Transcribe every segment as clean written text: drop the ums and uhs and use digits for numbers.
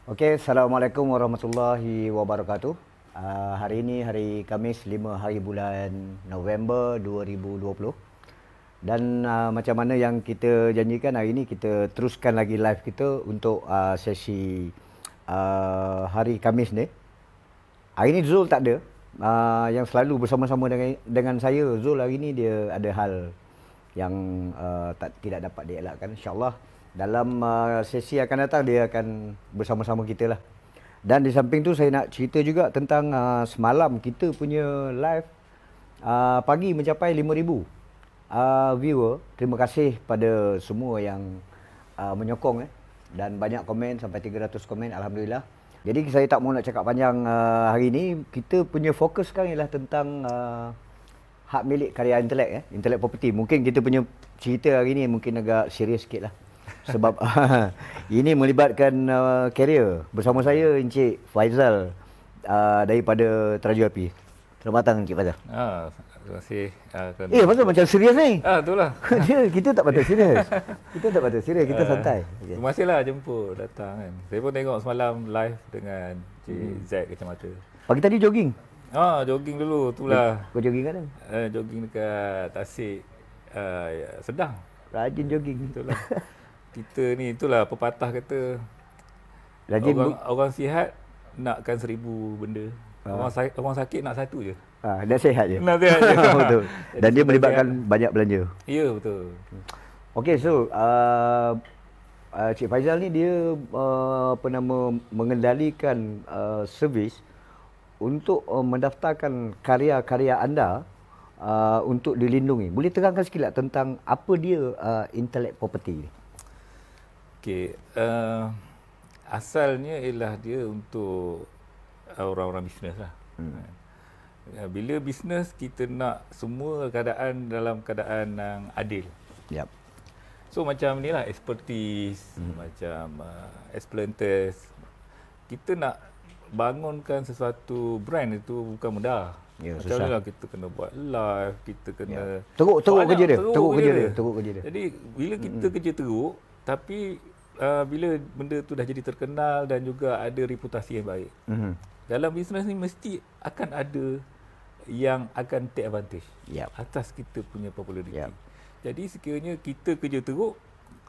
Okey, Assalamualaikum warahmatullahi wabarakatuh. Hari ini hari Khamis 5 hari bulan November 2020. Dan macam mana yang kita janjikan, hari ini kita teruskan lagi live kita untuk sesi hari Khamis ni. Hari ini Zul tak ada. Yang selalu bersama-sama dengan saya, Zul hari ini dia ada hal yang tidak dapat dielakkan. InsyaAllah dalam sesi akan datang dia akan bersama-sama kita lah. Dan di samping tu saya nak cerita juga tentang semalam kita punya live pagi mencapai 5,000 viewer. Terima kasih pada semua yang menyokong dan banyak komen, sampai 300 komen, Alhamdulillah. Jadi saya tak mau nak cakap panjang hari ini. Kita punya fokus sekarang ialah tentang hak milik karya intelek, intelek property. Mungkin kita punya cerita hari ini mungkin agak serius sikit lah. Sebab ini melibatkan carrier. Bersama saya Encik Faizal daripada Teraju Api. Selamat datang Encik Faizal. Terima kasih. Pasal macam serius ni. Itulah. Kita tak patut serius. Kita santai. Okay. Terima kasihlah jemput datang kan. Saya pun tengok semalam live dengan Cik Zaid Kacamata. Pagi tadi jogging. Jogging dulu itulah. Kau jogging kat mana? Jogging dekat Tasik Sedang. Rajin jogging. Itulah. Kita ni itulah pepatah kata Rajin orang sihat nakkan 1,000 benda. Orang sakit nak satu je. Dah sihat je. Nak sihat je. Betul. Dan dia melibatkan banyak belanja. Ya, betul. Okey, so Cik Faizal ni dia mengendalikan servis untuk mendaftarkan karya-karya anda untuk dilindungi. Boleh terangkan sikit tentang apa dia intelek property ni? Okey, asalnya ialah dia untuk orang-orang bisnes lah. Bila bisnes kita nak semua keadaan dalam keadaan yang adil. Yep. So macam ni lah, expertise, macam explainers. Kita nak bangunkan sesuatu brand itu bukan mudah. Ya, macam ni lah, kita kena buat live, kita kena teruk kerja dia. Jadi bila kita kerja teruk, tapi bila benda tu dah jadi terkenal dan juga ada reputasi yang baik. Dalam bisnes ni mesti akan ada yang akan take advantage atas kita punya populariti. Jadi sekiranya kita kerja teruk,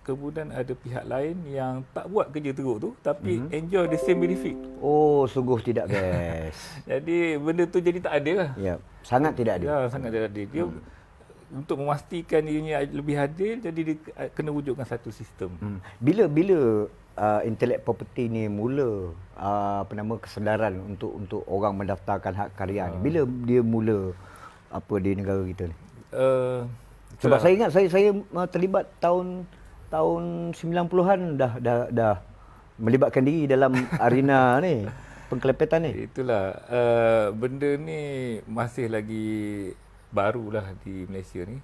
kemudian ada pihak lain yang tak buat kerja teruk tu tapi enjoy the same benefit. Oh, sungguh tidak best. Jadi benda tu jadi tak adil lah. Sangat tidak adil. Sangat tidak adil. Dia untuk memastikan dirinya lebih adil, jadi dia kena wujudkan satu sistem. Bila intelek property ni mula kesedaran untuk orang mendaftarkan hak karya ni? Bila dia mula di negara kita ni? Sebab saya ingat saya terlibat tahun 90-an dah melibatkan diri dalam arena ni, pengkelepetan ni. Itulah, benda ni masih lagi barulah di Malaysia ni.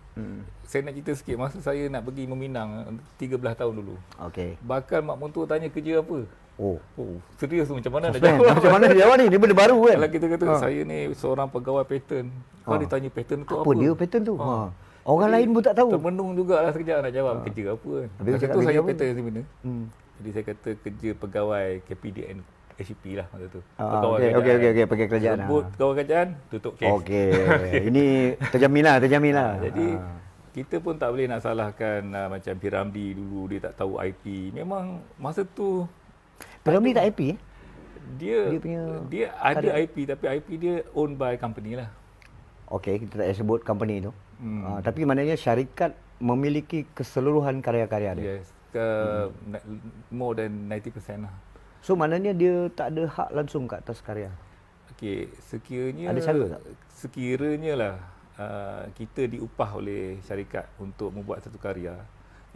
Saya nak cerita sikit, masa saya nak pergi Meminang 13 tahun dulu. Okey. Bakal mak mentua tanya kerja apa. Oh, serius tu, macam mana nak jawab? Macam mana dia jawab ni? Dia benda baru kan? Kalau kita kata saya ni seorang pegawai pattern, kau ditanya pattern tu apa? Apa dia pattern tu? Orang lain pun tak tahu. Termenung jugalah sekejap nak jawab kerja apa kan. Masa tu saya pattern di mana? Jadi saya kata kerja pegawai KPDN HCP lah masa tu. Okey, pegawai kerajaan. Sebut pegawai kerajaan, tutup kes. Okey. Ini terjamin lah. Jadi kita pun tak boleh nak salahkan macam Piramdi dulu dia tak tahu IP. Memang masa tu Piramdi tak IP? Dia ada IP tapi IP dia owned by company lah. Okey, kita tak sebut company tu. Tapi maknanya syarikat memiliki keseluruhan karya-karya dia. Yes, more than 90% lah. So maknanya dia tak ada hak langsung kat atas karya. Okey, sekiranya ada cara tak? Sekiranya lah kita diupah oleh syarikat untuk membuat satu karya.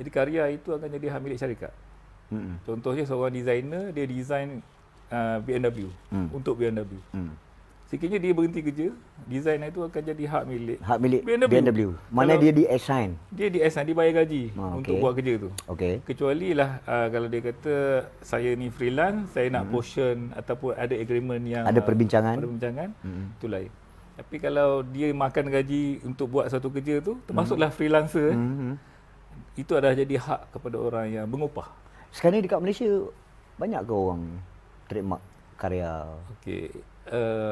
Jadi karya itu akan jadi hak milik syarikat. Contohnya seorang designer, dia design BMW untuk BMW. Sekiranya dia berhenti kerja, design itu akan jadi hak milik BMW. Mana dia di-assign? Dia di-assign, dia bayar gaji untuk buat kerja tu. Kecuali lah kalau dia kata saya ni freelance, saya nak portion ataupun ada agreement yang ada perbincangan, itu lain. Tapi kalau dia makan gaji untuk buat satu kerja tu, termasuklah freelancer, itu adalah jadi hak kepada orang yang mengupah. Sekarang ni dekat Malaysia banyak ke orang trademark karya? Okey.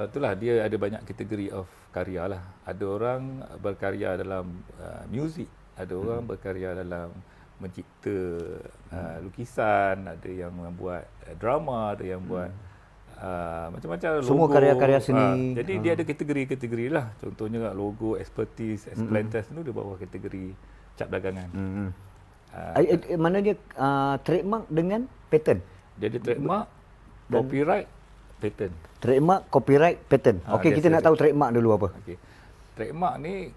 Itulah dia ada banyak kategori of karya lah. Ada orang berkarya dalam muzik, ada orang berkarya dalam mencipta lukisan, ada yang membuat drama, ada yang buat macam-macam logo. Semua karya-karya seni. Jadi dia ada kategori-kategori lah. Contohnya logo, expertise, expertise tu dia bawa kategori cap dagangan. Mana dia trademark dengan patent? Dia ada trademark, copyright, patent. Trademark, copyright, patent. Okey, kita nak tahu trademark dulu apa. Okey. Trademark ni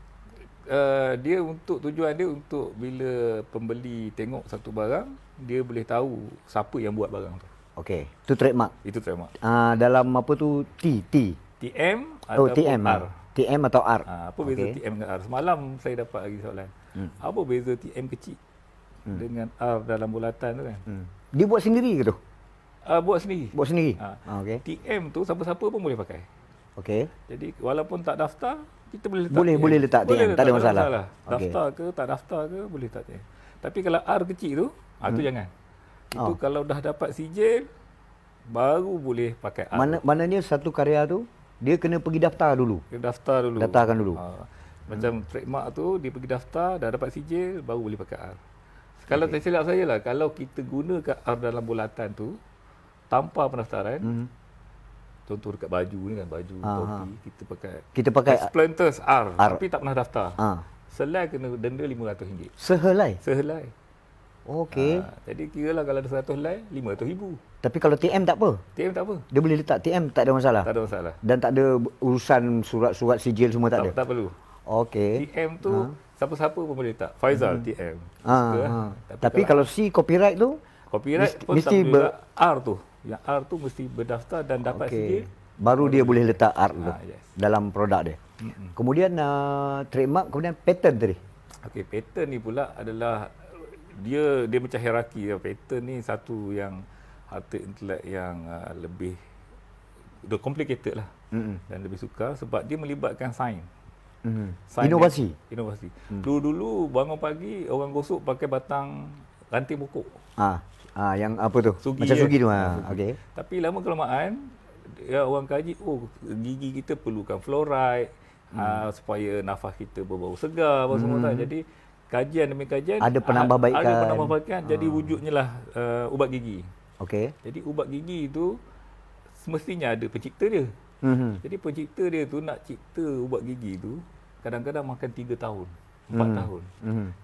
dia untuk tujuan dia untuk bila pembeli tengok satu barang, dia boleh tahu siapa yang buat barang tu. Okey, tu trademark. Itu trademark. Dalam apa tu TM Oh, ataupun TM. R. TM atau R. Apa beza TM dengan R? Semalam saya dapat lagi soalan. Apa beza TM kecil dengan R dalam bulatan tu kan? Dia buat sendiri ke tu? Buat sendiri. Buat sendiri. Okey. TM tu siapa-siapa pun boleh pakai. Okey. Jadi walaupun tak daftar, kita boleh letak Boleh letak TM, tak ada masalah. Okay. Daftar ke tak daftar ke boleh letak TM. Tapi kalau R kecil tu, tu jangan. Itu kalau dah dapat sijil baru boleh pakai R. Maknanya satu karya tu dia kena pergi daftar dulu. Kena daftar dulu. Daftarkan dulu. Macam trademark tu dia pergi daftar, dah dapat sijil baru boleh pakai R. Kalau tak silap saya lah, kalau kita gunakan R dalam bulatan tu tanpa pendaftaran, contoh dekat baju ni kan, baju topi kita pakai Splinters R, tapi tak pernah daftar. Selai kena denda RM500. Sehelai. Okey. Jadi kiralah kalau ada 100 helai, RM500,000. Tapi kalau TM tak apa. TM tak apa. Dia boleh letak TM, tak ada masalah. Tak ada masalah. Dan tak ada urusan surat-surat sijil semua tak ada. Tak perlu. Okey. TM tu siapa-siapa pun boleh letak. Faizal TM. Tapi kalau C copyright tu copyright pun mesti R tu. Yang R tu mesti berdaftar dan dapat sijil. Baru dia boleh letak R tu dalam produk dia. Kemudian trademark, kemudian patent tadi. Okey, patent ni pula adalah dia macam hierarki. Patent ni satu yang harta intelek yang lebih complicated lah dan lebih sukar sebab dia melibatkan sains. Inovasi. Dulu bangun pagi orang gosok pakai batang ranting pokok. Yang apa tu? Sugi macam sugi tu. Okey. Tapi lama kelamaan orang kaji, gigi kita perlukan fluoride supaya nafas kita berbau segar apa semua tak. Jadi kajian demi kajian ada penambahbaikan. Jadi wujudnya lah ubat gigi. Okey. Jadi ubat gigi itu semestinya ada pencipta dia. Jadi pencipta dia tu nak cipta ubat gigi tu kadang-kadang makan 3 tahun, 4 tahun.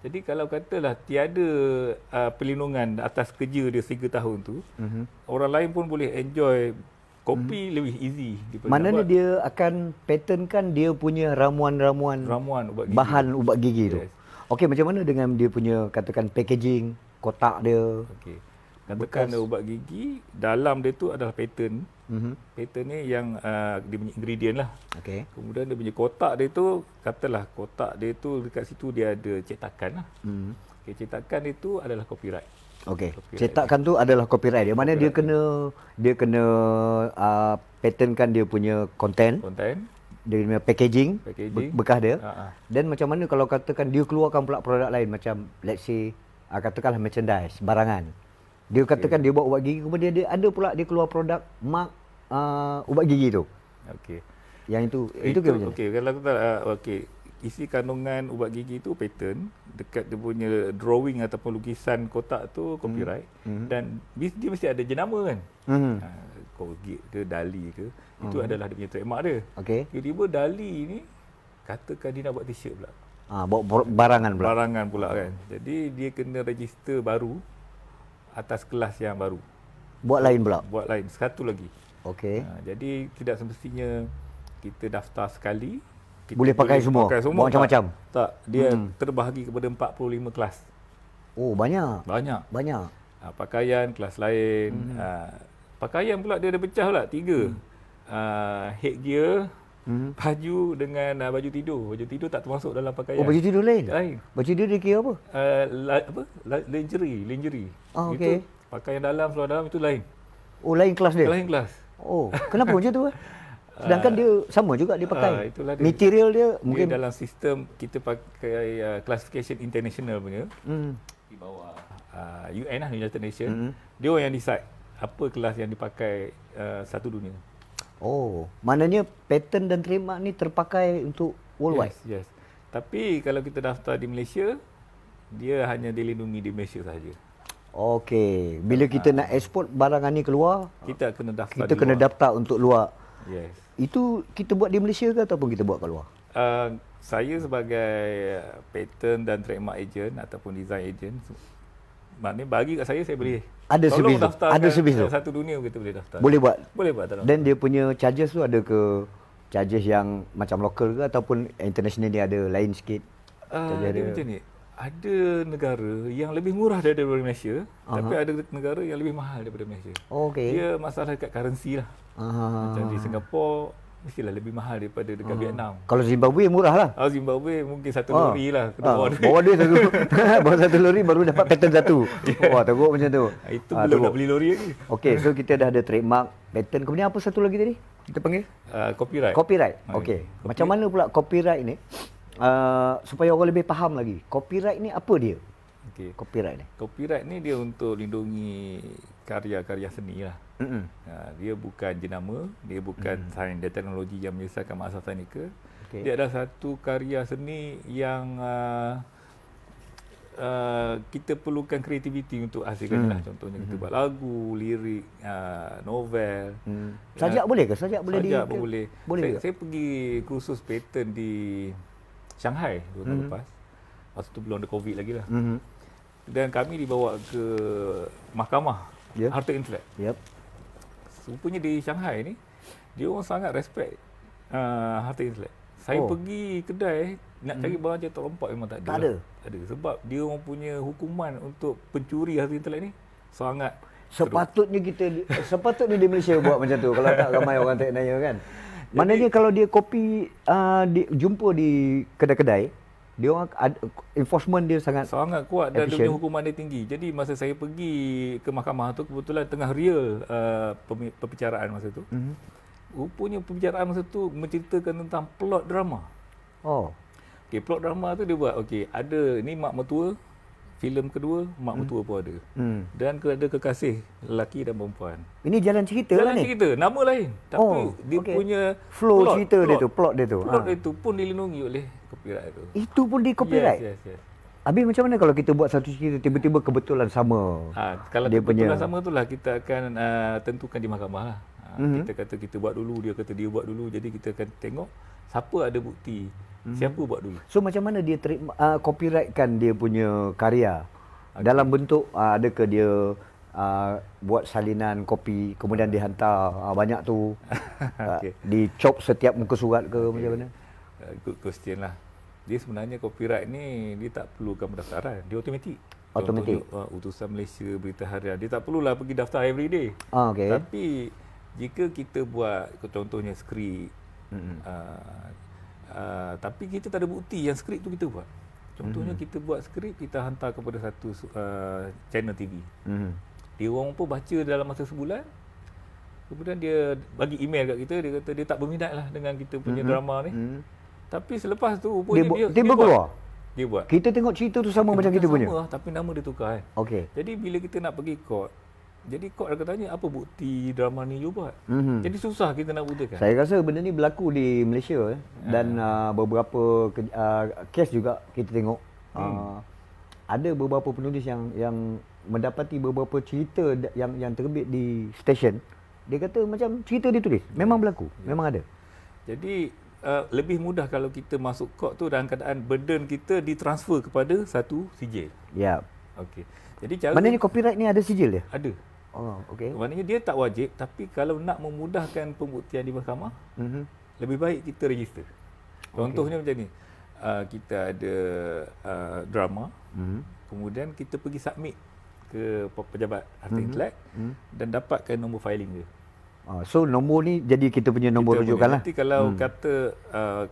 Jadi kalau katalah tiada perlindungan atas kerja dia 3 tahun tu, orang lain pun boleh enjoy kopi lebih easy. Maknanya dia akan patentkan dia punya ramuan ubat gigi. Bahan ubat gigi tu. Okey, macam mana dengan dia punya katakan packaging, kotak dia? Okey. Katakan ubat gigi, dalam dia tu adalah patent. Patent ni yang dia punya ingredient lah. Okey. Kemudian dia punya kotak dia tu, katalah kotak dia tu dekat situ dia ada cetakan lah. Okay, cetakan itu adalah copyright. Okey. Cetakan tu adalah copyright dia. Mana dia kena patentkan dia punya content. Dia punya packaging. Bekas dia. Dan macam mana kalau katakan dia keluarkan pula produk lain macam let's say katakanlah merchandise, barangan. Dia katakan dia buat ubat gigi, kemudian dia ada pula dia keluar produk mark ubat gigi tu. Okey. Yang itu ke macam? Okey, kalau kita isi kandungan ubat gigi tu patent, dekat dia punya drawing ataupun lukisan kotak tu copyright dan dia mesti ada jenama kan. Colgate ke Dali ke, itu adalah dia punya trademark dia. Okey. Tiba-tiba Dali ni katakan dia nak buat t-shirt pula. Bawa barangan pula kan. Jadi dia kena register baru atas kelas yang baru. Buat lain pula. Buat lain, satu lagi. Okey. Jadi tidak semestinya kita daftar sekali. Kita boleh pakai semua. Buat macam-macam. Tak, dia terbahagi kepada 45 kelas. Oh, banyak. Pakaian kelas lain. Pakaian pula dia ada pecah pula 3. Headgear, baju dengan baju tidur. Baju tidur tak termasuk dalam pakaian. Oh, baju tidur lain? Baju tidur dia kira apa? Lingerie. Okey. Pakaian dalam, seluar dalam itu lain. Oh, lain kelas dia? Lain kelas. Oh, kenapa macam tu? Sedangkan dia sama juga dia pakai. Itulah dia. Material dia mungkin dalam sistem kita pakai classification international punya. Di bawah UN lah, United Nations. Dia orang yang decide apa kelas yang dipakai satu dunia. Oh, maknanya patent dan trademark ni terpakai untuk worldwide? Yes, yes. Tapi kalau kita daftar di Malaysia, dia hanya dilindungi di Malaysia sahaja. Okey, bila kita nak ekspor barangan ni keluar, Kita kena daftar kita di kena luar. daftar untuk luar. Yes. Itu kita buat di Malaysia ke ataupun kita buat kat luar? Saya sebagai patent dan trademark agent ataupun design agent, maknanya bagi kat saya boleh. Ada Tolong servis tu? daftarkan Ada servis tu? satu dunia kita boleh daftar. Boleh buat? Boleh buat. Tolong. Dan dia punya charges tu ada ke charges yang macam lokal ke ataupun international ni ada lain sikit? Dia macam ni. Ada negara yang lebih murah daripada Malaysia, tapi ada negara yang lebih mahal daripada Malaysia. Okey. Dia masalah dekat currency lah. Macam di Singapura, mestilah lebih mahal daripada dekat Vietnam. Kalau Zimbabwe murah lah. Zimbabwe mungkin satu lori lah. Kena bawa duit. Bawa dia satu. Bawa satu lori baru dapat patent satu. Wah, teruk macam tu. Itu belum nak beli lori lagi. Okey, so kita dah ada trademark, patent. Kemudian apa satu lagi tadi? Kita panggil? Copyright. Copyright. Okey. Macam mana pula copyright ni? Supaya orang lebih faham lagi. Copyright ni apa dia? Okey. Copyright ni. Copyright ni dia untuk lindungi karya-karya seni lah. Dia bukan jenama, dia bukan sains dan teknologi yang menyelesaikan masalah teknikal. Okey. Dia adalah satu karya seni yang kita perlukan kreativiti untuk hasilkan lah. Contohnya kita buat lagu, lirik, novel. Sajak boleh ke? Sajak boleh Sajak pun boleh. Boleh. Saya pergi kursus patent di Shanghai 2 tahun lepas. Masa tu belum ada COVID lagi lah. Dan kami dibawa ke mahkamah harta intelek. Yep. Rupanya di Shanghai ni, dia orang sangat respect harta intelek. Saya pergi kedai, nak cari barang macam terlompat memang tak ada. Tak ada? Tak ada. Sebab dia orang punya hukuman untuk pencuri harta intelek ni sangat Sepatutnya di Malaysia buat macam tu. Kalau tak ramai orang tak nanya kan. Maknanya kalau dia kopi jumpa di kedai-kedai, dia orang enforcement dia sangat kuat dan dia efficient. punya hukuman dia tinggi. Jadi masa saya pergi ke mahkamah tu, kebetulan tengah real perbicaraan masa tu. Rupanya perbicaraan masa tu menceritakan tentang plot drama. Oh. Okey, plot drama tu dia buat, okey, ada ni mak mertua, filem kedua mak mertua pun ada. Dan ada kekasih lelaki dan perempuan. Ini jalan cerita lah Jalan ni. cerita, nama lain. Tapi dia punya flow cerita dia tu, plot dia tu. Plot itu pun dilindungi oleh copyright tu. Itu pun di copyright. Yes. Habis macam mana kalau kita buat satu cerita tiba-tiba kebetulan sama? Kalau dia kebetulan sama tu lah kita akan tentukan di mahkamah lah. Kita kata kita buat dulu, dia kata dia buat dulu. Jadi kita akan tengok siapa ada bukti, siapa buat dulu. So macam mana dia copyrightkan dia punya karya? Dalam bentuk adakah dia buat salinan kopi kemudian dihantar banyak tu dicop setiap muka surat ke macam mana? Good question lah. Dia sebenarnya copyright ni dia tak perlukan pendaftaran, dia automatik. Automatik. Utusan Malaysia, Berita Harian, dia tak perlulah pergi daftar every day. Okay. Tapi jika kita buat contohnya skrip, tapi kita tak ada bukti yang skrip tu kita buat. Contohnya kita buat skrip, kita hantar kepada satu channel TV. Dia orang pun baca dalam masa sebulan. Kemudian dia bagi email kat kita, dia kata dia tak berminat lah dengan kita punya drama ni. Tapi selepas tu rupanya dia keluar. Dia buat. Kita tengok cerita tu sama macam kita punya. Sama, tapi nama dia tukar kan. Okey. Jadi bila kita nak pergi court, jadi court akan tanya apa bukti drama ni you buat. Jadi susah kita nak buktikan. Saya rasa benda ni berlaku di Malaysia dan beberapa kes juga kita tengok ada beberapa penulis yang mendapati beberapa cerita yang terbit di stesen. Dia kata macam cerita dia tulis. Memang berlaku. Memang ada. Jadi lebih mudah kalau kita masuk court tu dalam keadaan burden kita ditransfer kepada satu sijil. Ya. Okey. Jadi cara maknanya copyright ni ada sijil dia? Ada. Oh, okey. Maknanya dia tak wajib, tapi kalau nak memudahkan pembuktian di mahkamah, lebih baik kita register. Contohnya macam ni. Kita ada drama, kemudian kita pergi submit ke pejabat harta intelek dan dapatkan nombor filing dia. So nombor ni jadi kita punya nombor rujukan lah. Nanti kalau kata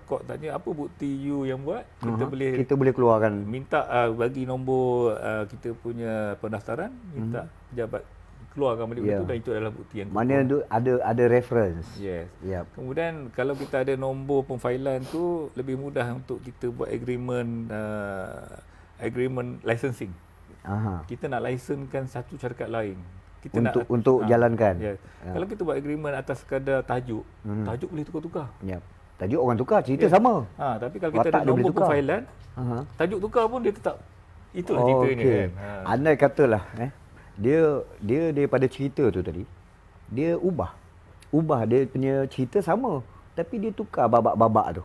court tanya apa bukti you yang buat, kita boleh keluarkan, minta bagi nombor kita punya pendaftaran, minta pejabat keluarkan balik itu dan itu adalah bukti yang mana ada reference. Yes. Yep. Kemudian kalau kita ada nombor pemfailan tu lebih mudah untuk kita buat agreement licensing. Kita nak licensekan satu syarikat lain. kita untuk jalankan. Ya. Kalau kita buat agreement atas sekadar tajuk, tajuk boleh tukar-tukar. Ya. Tajuk orang tukar, cerita sama. Tapi kalau kita ada nombor perfailan, tajuk tukar pun dia tetap itulah ceritanya kan. Andai katalah dia daripada cerita tu tadi, dia ubah dia punya cerita sama, tapi dia tukar babak-babak tu.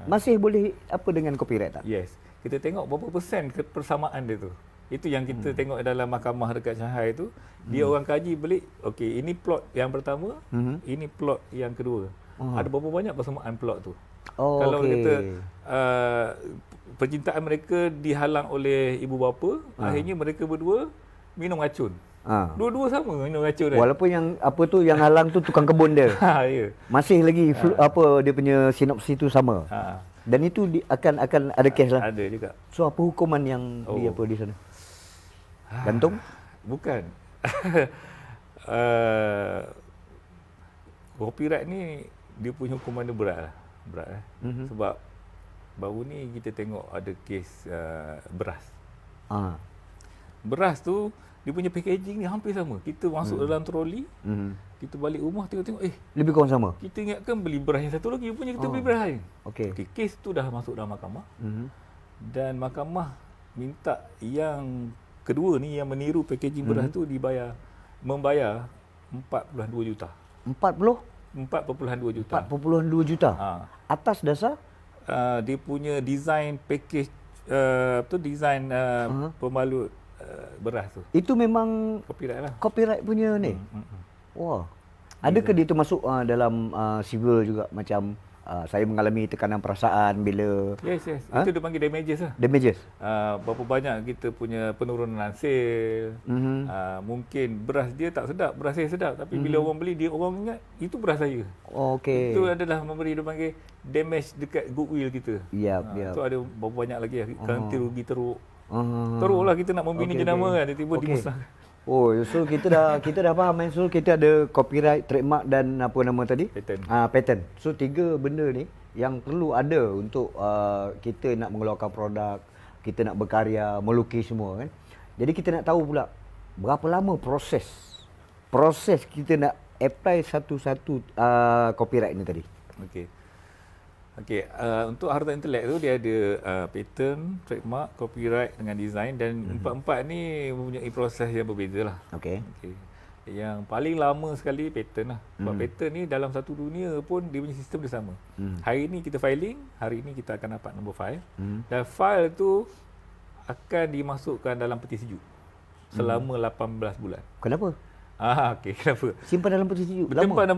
Masih boleh apa dengan copyright tak? Yes. Kita tengok berapa persen persamaan dia tu. Itu yang kita tengok dalam mahkamah dekat Shanghai tu. Dia orang kaji belik, okey, ini plot yang pertama, ini plot yang kedua. Ada berapa banyak persamaan plot tu. Kalau kita percintaan mereka dihalang oleh ibu bapa, akhirnya mereka berdua minum racun. Dua-dua sama minum racun kan. Walaupun yang apa tu yang halang tu tukang kebun dia. Ya. Masih lagi apa dia punya sinopsis tu sama. Dan itu akan ada kes lah. Ada juga. So apa hukuman yang di sana? Gantung? Bukan. Copyright ni dia punya hukuman dia berat. Sebab baru ni kita tengok ada kes beras. Beras tu dia punya packaging ni hampir sama. Kita masuk dalam troli, kita balik rumah tengok lebih kurang sama. Kita ingatkan beli beras yang satu lagi, rupanya kita beli beras lain. Okey. Kes tu dah masuk dalam mahkamah. Dan mahkamah minta yang kedua ni yang meniru packaging beras tu membayar 4.2 juta. 4.2 juta. 4.2 juta. Atas dasar dia punya design package design pembalut beras tu. Itu memang copyright lah. Copyright punya ni. Wah. Adakah dia termasuk dalam civil juga, macam saya mengalami tekanan perasaan bila Yes. Itu dia panggil damages lah. Damages. Berapa banyak kita punya penurunan hasil. Mungkin beras dia tak sedap, beras saya sedap, tapi bila orang beli dia orang ingat itu beras saya. Okey. Itu adalah memberi dia panggil damage dekat goodwill kita. Tu ada berapa banyak lagi ganti rugi teruk. Teruklah kita nak membina jenama kan, tiba-tiba dimusnahkan. So kita dah faham kan. So kita ada copyright, trademark dan apa nama tadi? Patent. So 3 benda ni yang perlu ada untuk kita nak mengeluarkan produk, kita nak berkarya, melukis semua kan. Jadi kita nak tahu pula berapa lama proses kita nak apply satu-satu copyright ni tadi. Okey, untuk harta intelek tu dia ada patent, trademark, copyright dengan design, dan empat-empat ni mempunyai proses yang berbeza lah. Okey. Yang paling lama sekali patent lah. Sebab patent ni dalam satu dunia pun dia punya sistem dia sama. Hari ni kita filing, hari ni kita akan dapat nombor file. Dan file tu akan dimasukkan dalam peti sejuk selama 18 bulan. Kenapa? Okey, kenapa? Simpan dalam peti sejuk lama.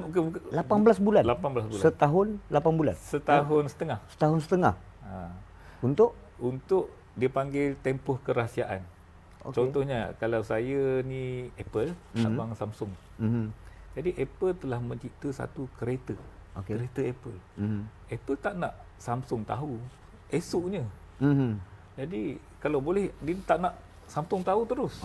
18 bulan. 18 bulan. Setahun 8 bulan. Setahun setengah. Setahun setengah. Untuk dia panggil tempoh kerahsiaan. Contohnya kalau saya ni Apple, abang Samsung. Jadi Apple telah mencipta satu kereta. Kereta Apple. Apple tak nak Samsung tahu esoknya. Jadi kalau boleh dia tak nak Samsung tahu terus.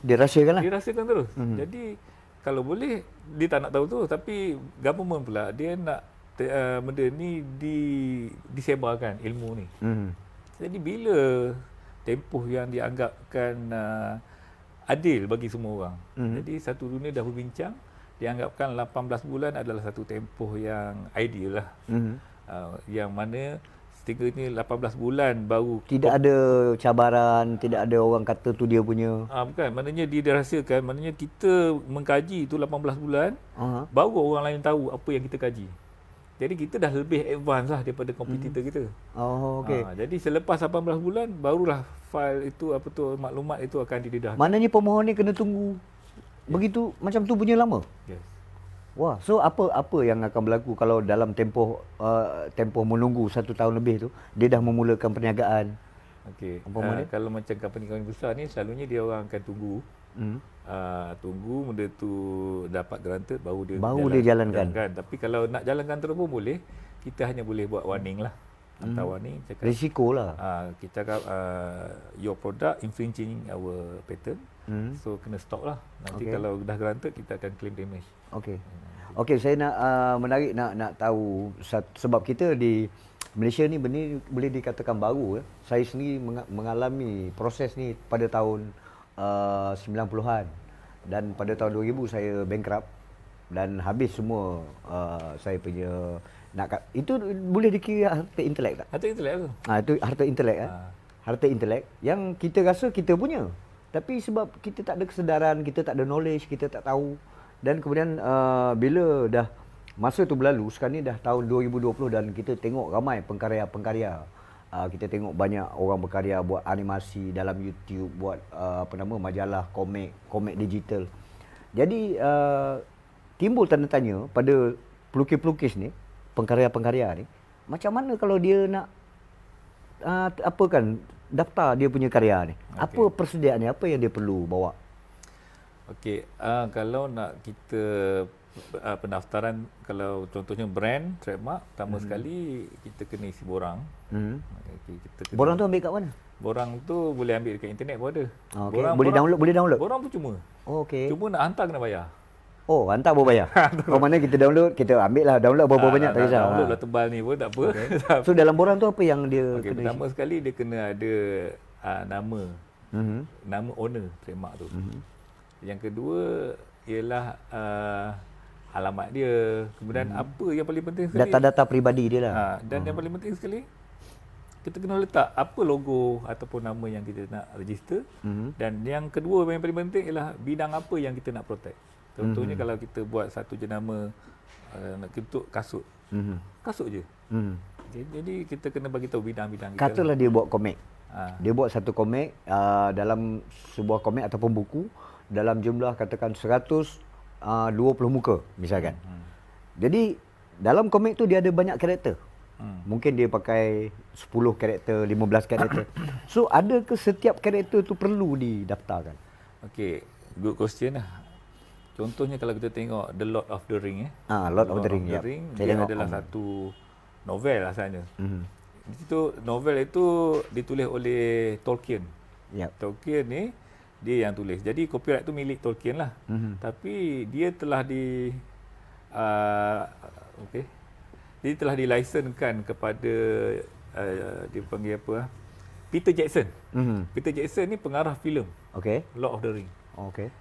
Dia rahsiakan lah. Dia rahsiakan terus. Jadi kalau boleh dia tak nak tahu terus, tapi government pula dia nak benda ni disebarkan ilmu ni. Jadi bila tempoh yang dianggapkan adil bagi semua orang. Jadi satu dunia dah berbincang, dianggapkan 18 bulan adalah satu tempoh yang ideal lah. Yang mana setidaknya 18 bulan baru tidak ada cabaran, tidak ada orang kata tu dia punya. Bukan, maknanya dia dirahsiakan, maknanya kita mengkaji itu 18 bulan, baru orang lain tahu apa yang kita kaji. Jadi kita dah lebih advance lah daripada kompetitor kita. Jadi selepas 18 bulan barulah file itu maklumat itu akan didedahkan. Maknanya pemohon ni kena tunggu begitu macam tu punya lama. Yes. Wah, so apa yang akan berlaku kalau dalam tempoh menunggu 1 tahun lebih tu dia dah memulakan perniagaan? Kalau macam company besar ni selalunya dia orang akan tunggu. Tunggu benda tu dapat granted baru dia jalankan. Tapi kalau nak jalankan terus pun boleh. Kita hanya boleh buat warning lah. Hantar warning cakap risiko lah. Kita cakap your product infringing our patent. So kena stop lah. Nanti kalau dah granted kita akan claim damage. Okey, saya nak menarik nak tahu sebab kita di Malaysia ni benda boleh dikatakan baru. Saya sendiri mengalami proses ni pada tahun 90-an. dan pada tahun 2000 saya bankrupt dan habis semua saya punya itu boleh dikira harta intelek tak? Harta intelek tu. Itu harta intelek harta intelek yang kita rasa kita punya. Tapi sebab kita tak ada kesedaran, kita tak ada knowledge, kita tak tahu. Dan kemudian bila dah masa tu berlalu, sekarang ni dah tahun 2020 dan kita tengok ramai pengkarya-pengkarya. Kita tengok banyak orang berkarya buat animasi dalam YouTube, buat majalah, komik digital. Jadi timbul tanda tanya pada pelukis-pelukis ni, pengkarya-pengkarya ni, macam mana kalau dia nak daftar dia punya karya ni? Okay. Apa persediaannya? Apa yang dia perlu bawa? Okey, kalau nak kita pendaftaran, kalau contohnya brand, trademark, pertama sekali kita kena isi borang. Okay, borang tu ambil kat mana? Borang tu boleh ambil dekat internet pun ada. Okay. Boleh download? Borang pun cuma. Oh, okey. Cuma nak hantar kena bayar. Oh, hantar berbayar. Mana kita download, kita ambil lah, download berapa banyak tak kisah. Download lah tebal ni pun tak apa. Okay. So dalam borang tu apa yang dia kena pertama sekali dia kena ada nama. Nama owner trademark tu. Yang kedua ialah alamat dia. Kemudian apa yang paling penting sekali? Data-data peribadi dia lah. Dan yang paling penting sekali, kita kena letak apa logo ataupun nama yang kita nak register. Dan yang kedua yang paling penting ialah bidang apa yang kita nak protect. Contohnya kalau kita buat satu jenama nak bentuk kasut. Kasut je. Jadi kita kena bagi tahu bidang-bidang kita. Katalah dia buat komik. Dia buat satu komik dalam sebuah komik ataupun buku dalam jumlah katakan 120 muka misalkan. Jadi dalam komik tu dia ada banyak karakter. Mungkin dia pakai 10 karakter, 15 karakter. So adakah setiap karakter tu perlu didaftarkan? Okey, good question lah. Contohnya kalau kita tengok The Lord of the Ring Lord of the Ring, dia adalah satu novel asalnya. Di situ novel itu ditulis oleh Tolkien. Tolkien ni dia yang tulis. Jadi copyright tu milik Tolkien lah. Tapi dia telah dia telah dilisenkan kepada dia panggil apa? Peter Jackson. Peter Jackson ni pengarah filem. Lord of the Ring.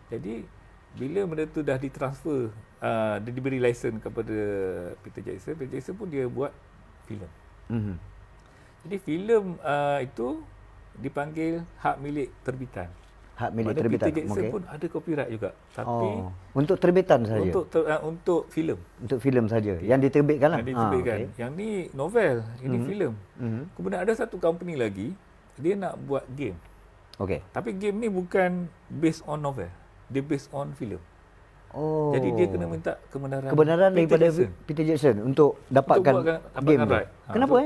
Jadi bila benda tu dah ditransfer, dia diberi lesen kepada Peter Jackson pun dia buat filem. Jadi filem itu dipanggil hak milik terbitan. Hak milik terbitan. Peter Jackson pun ada copyright juga. Tapi untuk terbitan saja. Untuk filem. Untuk filem saja. Yang diterbitkan lah. Yang diterbitkan. Yang ni novel, ini filem. Kemudian ada satu company lagi, dia nak buat game. Tapi game ni bukan based on novel. Dia based on filem. Jadi dia kena minta kebenaran daripada Peter Jackson untuk dapatkan game.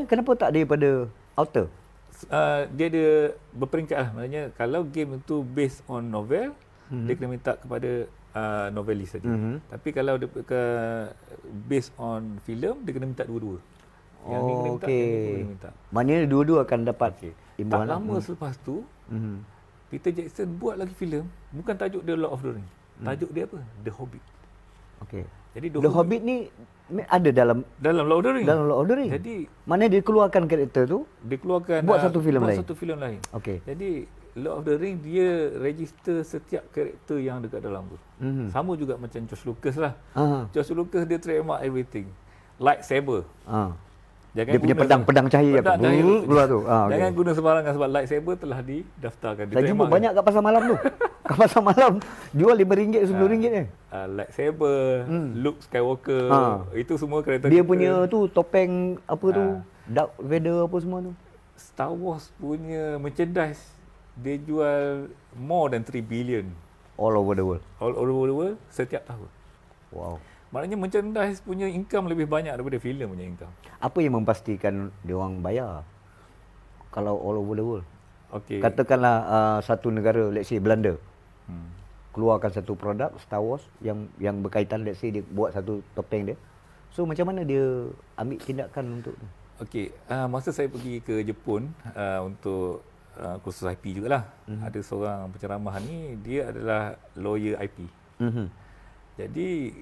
Kenapa tak daripada author? Dia ada berperingkat lah. Maksudnya kalau game itu based on novel, dia kena minta kepada novelis saja. Tapi kalau dia based on filem, dia kena minta dua-dua. Yang ni kena minta, yang ni kena minta. Maknanya dua-dua akan dapat Tak imbuhan. lama selepas tu, Peter Jackson buat lagi filem, bukan tajuk dia Lord of the Ring. Tajuk dia apa? The Hobbit. Jadi The Hobbit ni ada dalam Lord of the Ring. Dalam Lord of the Ring. Jadi mana dia keluarkan karakter tu? Dia keluarkan buat satu filem lain. Buat satu filem lain. Jadi Lord of the Ring dia register setiap karakter yang dekat dalam tu. Sama juga macam George Lucas lah. George Lucas dia trademark everything. Lightsaber. Dia punya pedang cahaya keluar tu. Jangan guna sembarangan sebab lightsaber telah didaftarkan. Saya jumpa banyak kat pasar malam tu. Kat pasar malam jual RM5, RM10 ni. Lightsaber, Luke Skywalker, itu semua karakter. Dia punya tu topeng apa tu? Darth Vader apa semua tu. Star Wars punya merchandise dia jual more than 3 billion all over the world. All over the world setiap tahun. Wow. Maknanya merchandise punya income lebih banyak daripada filem punya income. Apa yang memastikan dia orang bayar kalau all over the world? Katakanlah satu negara, let's say Belanda, keluarkan satu produk Star Wars yang berkaitan, let's say dia buat satu topeng dia. So macam mana dia ambil tindakan untuk tu? Masa saya pergi ke Jepun untuk kursus IP jugalah. Ada seorang penceramah ni, dia adalah lawyer IP. Jadi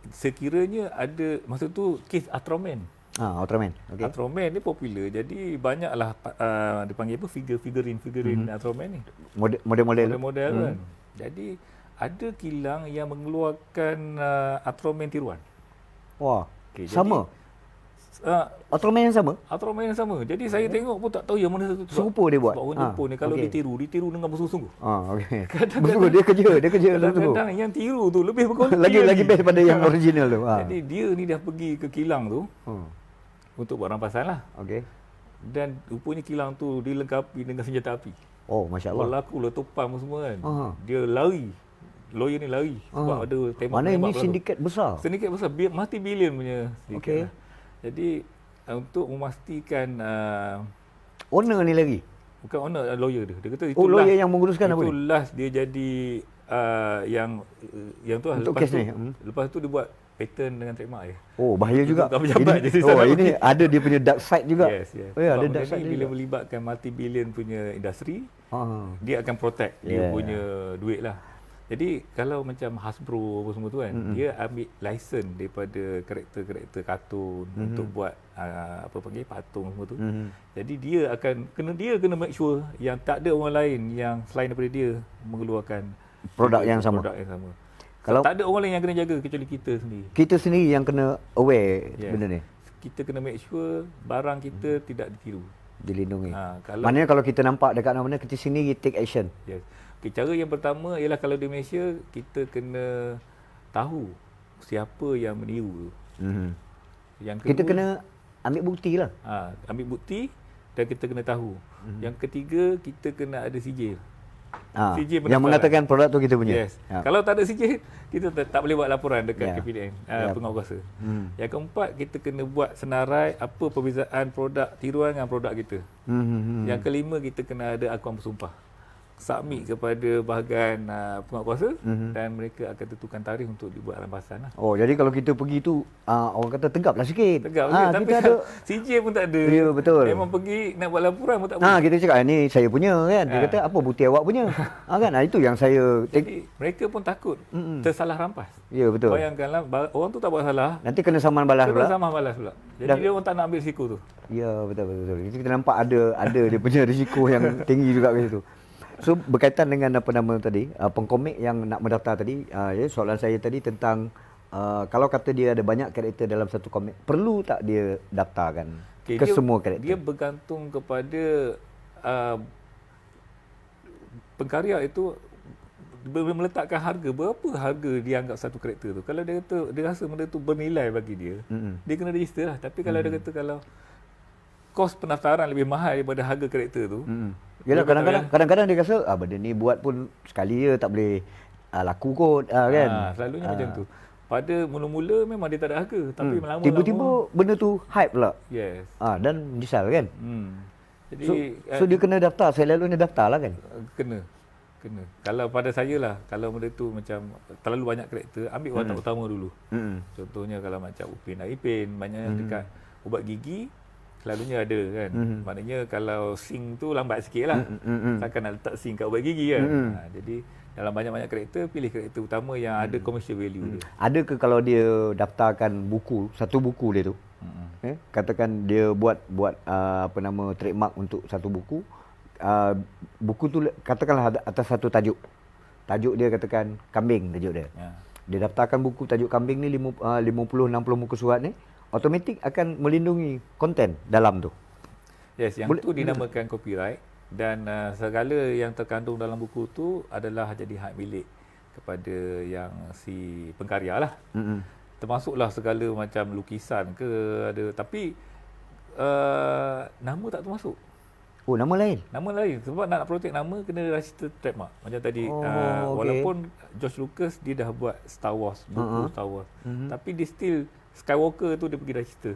sekiranya ada masa tu kes Ultraman. Ultraman. Ultraman ni popular. Jadi banyaklah dipanggil apa figurin Ultraman ni. Model-model kan. Jadi ada kilang yang mengeluarkan Ultraman tiruan. Wah, Okey, sama? Uh, Ultraman yang sama? Ultraman yang sama. Jadi saya tengok pun tak tahu yang mana satu. Serupa dia buat? Sebab orang Jepun ni kalau okey. ditiru dengan bersungguh-sungguh. Okey. Kadang-kadang- Bersungguh, dia kerja bersungguh. Kadang-kadang yang tiru tu lebih berkualiti Lagi best daripada yang original tu. Jadi dia ni dah pergi ke kilang tu untuk buat rampasan lah. Okey. Dan rupanya kilang tu dilengkapi dengan senjata api. Oh, Masya Allah. Berlaku letupan semua kan. Dia lari. Lawyer ni lari sebab ada tembak. Mana ini sindiket besar? Sindiket besar, multi-billion punya sindiket. Okey. Lah. Jadi untuk memastikan Owner ni lagi? bukan owner, lawyer dia. Dia kata itu Lawyer yang menguruskan apa itu ni? last dia jadi yang tu lah. Untuk Lepas kes tu, ni? lepas tu dia buat patent dengan trademark dia. Oh, bahaya juga. Untuk pejabat Ini, je, saya ini ada dia punya dark side juga. Yes. Oh, ya, Sebab ada benda dark side ni bila juga. melibatkan multi-billion punya industri, Dia dia akan protect dia punya duit lah. Jadi kalau macam Hasbro apa semua tu kan, dia ambil license daripada karakter-karakter kartun untuk buat apa panggil patung semua tu. Jadi dia kena make sure yang tak ada orang lain yang selain daripada dia mengeluarkan Produk yang sama. Kalau tak ada orang lain yang kena jaga kecuali kita sendiri. Kita sendiri yang kena aware benda ni. Kita kena make sure barang kita tidak ditiru. Dilindungi. Kalau Maknanya kalau kita nampak dekat mana-mana, kita sendiri take action. yes. Okay, cara yang pertama ialah kalau di Malaysia kita kena tahu siapa yang meniru tu. Yang kedua, Kita kena ambil bukti lah. ambil bukti dan kita kena tahu. Yang ketiga, kita kena ada sijil. Yang CJ pendaftaran. mengatakan produk tu kita punya. Yes. Kalau tak ada CJ, kita tak boleh buat laporan dekat KPDN, penguatkuasa. Yang keempat, kita kena buat senarai apa perbezaan produk tiruan dengan produk kita. Yang kelima, kita kena ada akuan bersumpah. Submit kepada bahagian penguatkuasa dan mereka akan tentukan tarikh untuk dibuat rampasan lah. Oh, jadi kalau kita pergi tu orang kata tegaplah sikit. Tegak tapi kita ada CJ pun tak ada. Ya, betul. Memang pergi nak buat laporan pun tak boleh. kita cakap ni saya punya kan. Dia kata apa bukti awak punya? Kan itu yang saya Jadi mereka pun takut tersalah rampas. Ya, betul. Bayangkanlah orang tu tak buat salah, Nanti kena saman balas pula. sama balas pula. Jadi dia orang tak nak ambil risiko tu. Ya, betul. Jadi kita nampak ada dia punya risiko yang tinggi juga kat situ. So berkaitan dengan apa nama tadi, pengkomik yang nak mendaftar tadi, soalan saya tadi tentang kalau kata dia ada banyak karakter dalam satu komik, perlu tak dia daftarkan ke semua karakter? Dia bergantung kepada pengkarya itu meletakkan harga, berapa harga dia anggap satu karakter tu. Kalau dia kata dia rasa benda tu bernilai bagi dia, dia kena register lah. Tapi kalau dia kata kalau kos pendaftaran lebih mahal daripada harga karakter tu, yalah, kadang-kadang dia rasa benda ni buat pun sekali je tak boleh laku kot kan. Selalunya macam tu. Pada mula-mula memang dia tak ada harga, tapi lama-lama tiba-tiba benda tu hype pula. Yes. Dan disal kan. Jadi so dia kena daftar, selalunya daftar lah kan. Kena. Kalau pada saya lah, kalau benda tu macam terlalu banyak karakter, ambil watak utama dulu. Contohnya kalau macam Upin Ipin, banyak dekat ubat gigi, selalunya ada kan. Maknanya kalau sing tu lambat sikit lah. Takkan nak letak sing kat ubat gigi kan. Jadi dalam banyak-banyak karakter, pilih karakter utama yang ada commercial value dia. Ada ke kalau dia daftarkan buku, satu buku dia tu, katakan dia buat apa nama trademark untuk satu buku, buku tu katakanlah atas satu tajuk dia katakan kambing tajuk dia. Dia daftarkan buku tajuk kambing ni 50-60 muka surat ni, automatik akan melindungi konten dalam tu. Yes, yang tu dinamakan copyright dan segala yang terkandung dalam buku tu adalah jadi hak milik kepada yang si pengkarya lah. Termasuklah segala macam lukisan ke ada, tapi nama tak termasuk. Oh, nama lain? Nama lain. Sebab nak protect nama, kena register trademark. Macam tadi, walaupun George Lucas dia dah buat Star Wars, buku Star Wars. Tapi dia still, Skywalker tu dia pergi register.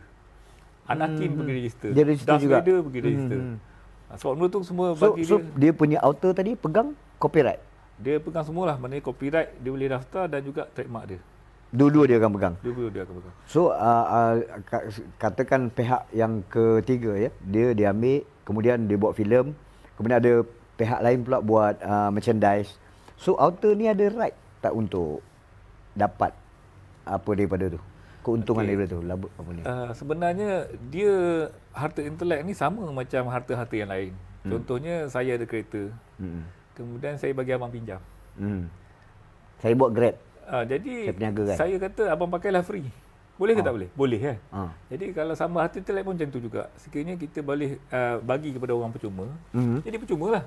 Anakin pergi register. Dia register Darth juga? Vader pergi register. Sebab benda tu semua bagi So dia punya author tadi pegang copyright? dia pegang semualah. Maknanya copyright dia boleh daftar dan juga trademark dia. Dua-dua dia akan pegang? Dua-dua dia akan pegang. So katakan pihak yang ketiga ya, dia ambil, kemudian dia buat filem, kemudian ada pihak lain pula buat merchandise. So author ni ada right tak untuk dapat apa daripada tu? Keuntungan daripada tu, apa ni? Sebenarnya dia harta intelek ni sama macam harta-harta yang lain. Contohnya saya ada kereta. Kemudian saya bagi abang pinjam. Saya buat Grab. Jadi Saya peniaga kan? saya kata abang pakailah free. Boleh ke tak boleh? Boleh kan? Jadi kalau sama hati telek pun macam tu juga. Sekiranya kita boleh bagi kepada orang percuma, jadi percuma lah.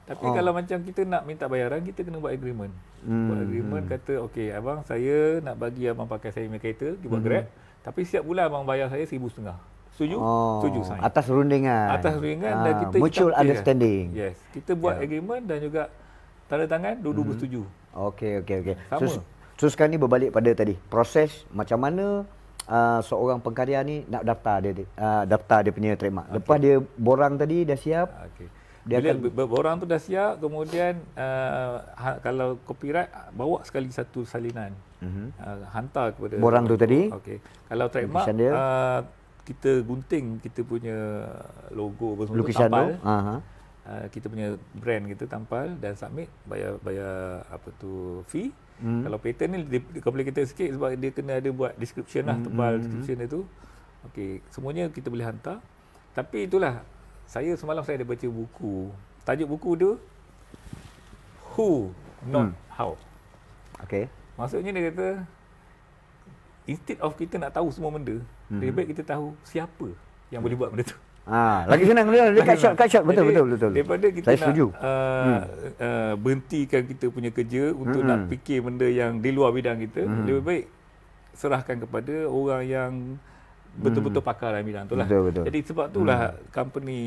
Tapi kalau macam kita nak minta bayaran, kita kena buat agreement. Buat agreement kata, okey abang saya nak bagi abang pakai saya punya kereta, dia buat Grab. Tapi setiap bulan abang bayar saya RM1,500. Setuju? Setuju sign. Atas rundingan. Atas rundingan dan kita mutual ikat, understanding. Yes. Kita buat agreement dan juga tanda tangan, dua-dua bersetuju. Okey. Sama. So sekarang ni berbalik pada tadi. Proses macam mana seorang pengkarya ni nak daftar dia punya trademark. Lepas dia borang tadi dah siap. Dia Bila akan borang tu dah siap, kemudian kalau copyright bawa sekali satu salinan. Hantar kepada borang tu tadi. Okey. Kalau trademark Lukisan dia. Kita gunting kita punya logo apa semua Lukisan tampal. tu. Kita punya brand kita tampal dan submit, bayar apa tu fee. Kalau patent ni boleh kita sikit sebab dia kena ada buat description lah, tebal description dia tu. Okey, semuanya kita boleh hantar. Tapi itulah, semalam saya ada baca buku. Tajuk buku tu Who Not How. Okey. Maksudnya dia kata instead of kita nak tahu semua benda, lebih baik kita tahu siapa yang boleh buat benda tu. Lagi senang dia cut shot. Betul. Daripada kita saya nak setuju. berhentikan kita punya kerja untuk nak fikir benda yang di luar bidang kita, lebih baik serahkan kepada orang yang betul-betul pakar dalam bidang tu lah. Betul. Jadi sebab itulah company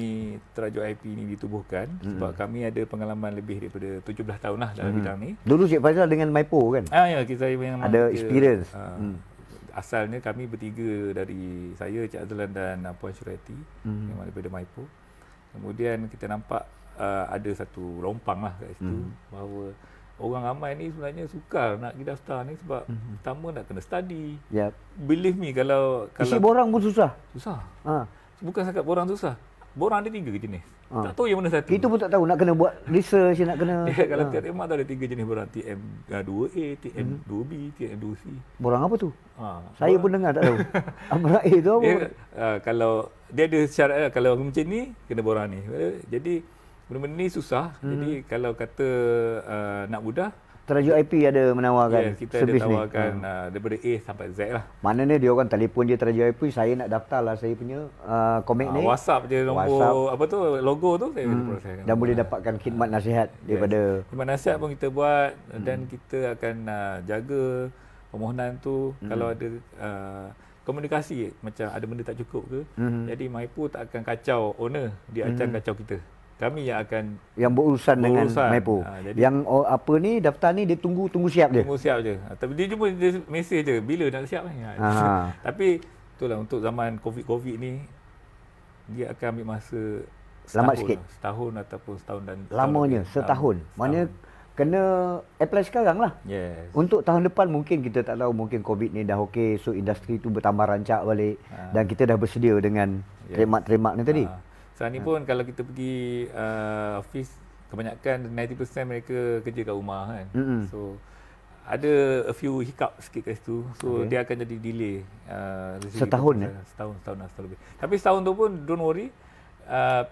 Terajuk IP ni ditubuhkan, sebab kami ada pengalaman lebih daripada 17 tahun lah dalam bidang ni. Dulu Cik Faizal dengan Maipo kan? Ya, saya memang ada experience. Asalnya kami bertiga, dari saya, Cik Azlan dan Puan Syurati, memang daripada Maipo. Kemudian kita nampak ada satu lompang lah kat situ, bahawa orang ramai ni sebenarnya sukar nak pergi daftar ni sebab pertama nak kena study. Believe me, kalau isi borang pun susah. Bukan setakat borang susah. Borang ada 3 jenis. Tak tahu yang mana satu. Kita pun tak tahu, nak kena buat research, nak kena. Kalau trademark tu ada 3 jenis borang, TM2A, TM2B, TM2C. Borang apa tu? Saya pun dengar tak tahu. Borang A tu apa? Kalau dia ada syarat, kalau macam ni kena borang ni. Jadi benda-benda ni susah. Jadi kalau kata nak mudah, Terajuk IP ada menawarkan kita servis ada ni. tawarkan daripada A sampai Z lah. Maknanya dia orang telefon dia Terajuk IP, saya nak daftar lah saya punya komik ni. WhatsApp je nombor WhatsApp. apa tu, logo tu saya boleh proseskan. Dan boleh dapatkan khidmat nasihat daripada khidmat nasihat pun kita buat, dan kita akan jaga permohonan tu. Kalau ada komunikasi macam ada benda tak cukup ke, jadi Maipo tak akan kacau owner, dia akan kacau kita. Kami yang akan berurusan dengan Maipo. Yang apa ni daftar ni dia tunggu siap je. Tunggu siap je. Tapi dia cuma dia mesej je bila nak siap ni. Tapi itulah, untuk zaman COVID ni dia akan ambil masa lambat sikit. Setahun ataupun setahun dan lamanya setahun. Maknanya kena apply sekarang lah. Yes. Untuk tahun depan mungkin kita tak tahu, mungkin COVID ni dah okey, so industri tu bertambah rancak balik dan kita dah bersedia dengan trademark ni tadi. Sekarang ni pun kalau kita pergi office, kebanyakan 90% mereka kerja kat rumah kan. So ada a few hiccup sikit kat situ. So dia akan jadi delay. Setahun Setahun lebih. Tapi setahun tu pun don't worry.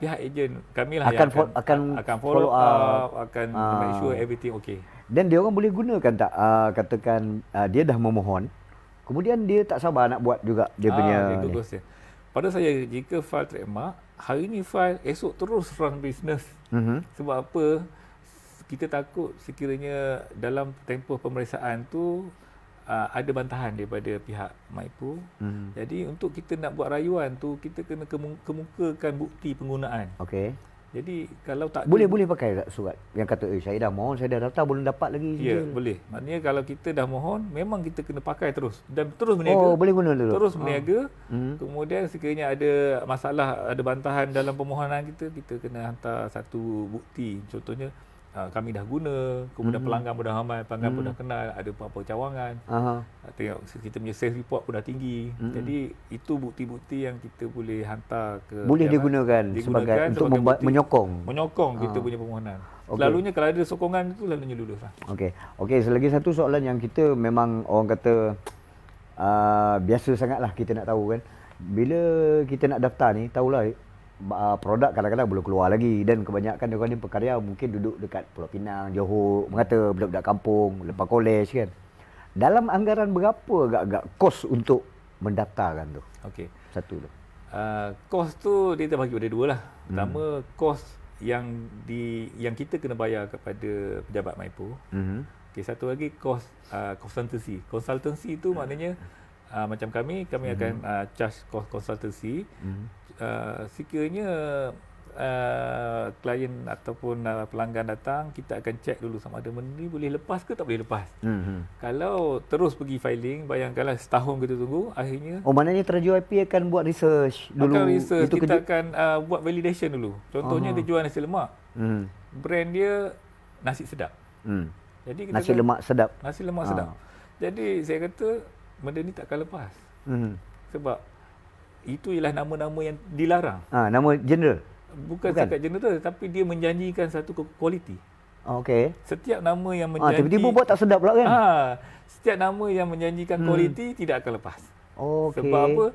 Pihak ejen kami lah akan follow up, akan make sure everything okay. Dan dia orang boleh gunakan tak katakan dia dah memohon, kemudian dia tak sabar nak buat juga dia punya ni. Pada saya, jika file trademark, hari ni file, esok terus run business. Sebab apa? Kita takut sekiranya dalam tempoh pemeriksaan tu ada bantahan daripada pihak Maipo. Jadi untuk kita nak buat rayuan tu, kita kena kemukakan bukti penggunaan. Jadi kalau tak boleh pakai tak surat yang kata saya dah mohon, saya dah daftar, belum dapat lagi. Ya, boleh. Maknanya kalau kita dah mohon, memang kita kena pakai terus dan terus berniaga. Boleh guna dulu. Terus berniaga. Kemudian sekiranya ada masalah, ada bantahan dalam permohonan kita kena hantar satu bukti. Contohnya kami dah guna, kemudian pelanggan pun dah ramai, pelanggan pun dah kenal, ada apa-apa cawangan. Tengok kita punya sales report pun dah tinggi. Jadi itu bukti-bukti yang kita boleh hantar ke, boleh digunakan sebagai untuk menyokong kita punya permohonan. Selalunya kalau ada sokongan itu selalunya lulus lah. Okey, selagi satu soalan yang kita memang orang kata biasa sangatlah kita nak tahu kan. Bila kita nak daftar ni, tahulah produk kadang-kadang belum keluar lagi, dan kebanyakan orang ni pekarya mungkin duduk dekat Pulau Pinang, Johor, mengata budak-budak kampung lepas kolej kan. Dalam anggaran berapa agak-agak kos untuk mendaftarkan tu? Okey. Satu tu. Kos tu dia terbagi pada dua lah. Pertama, kos yang kita kena bayar kepada pejabat MyPo. Okey, satu lagi kos konsultansi. Konsultansi tu maknanya macam kami akan charge kos konsultansi. Sekiranya klien ataupun pelanggan datang, kita akan check dulu sama ada benda ni boleh lepas ke tak boleh lepas. Kalau terus pergi filing, bayangkanlah setahun kita tunggu, akhirnya Maknanya Teraju IP akan buat research dulu. akan research, kita akan buat validation dulu. Contohnya dia jual nasi lemak. Brand dia nasi sedap. Jadi kita Nasi lemak sedap. Nasi lemak sedap. Jadi saya kata benda ni tak akan lepas. Sebab itu ialah nama-nama yang dilarang. Nama general. Bukan setakat general, tapi dia menjanjikan satu kualiti. Okey. Setiap nama yang menjanji Tiba-tiba buat tak sedap pula kan? Setiap nama yang menjanjikan kualiti tidak akan lepas. Okey. Sebab apa?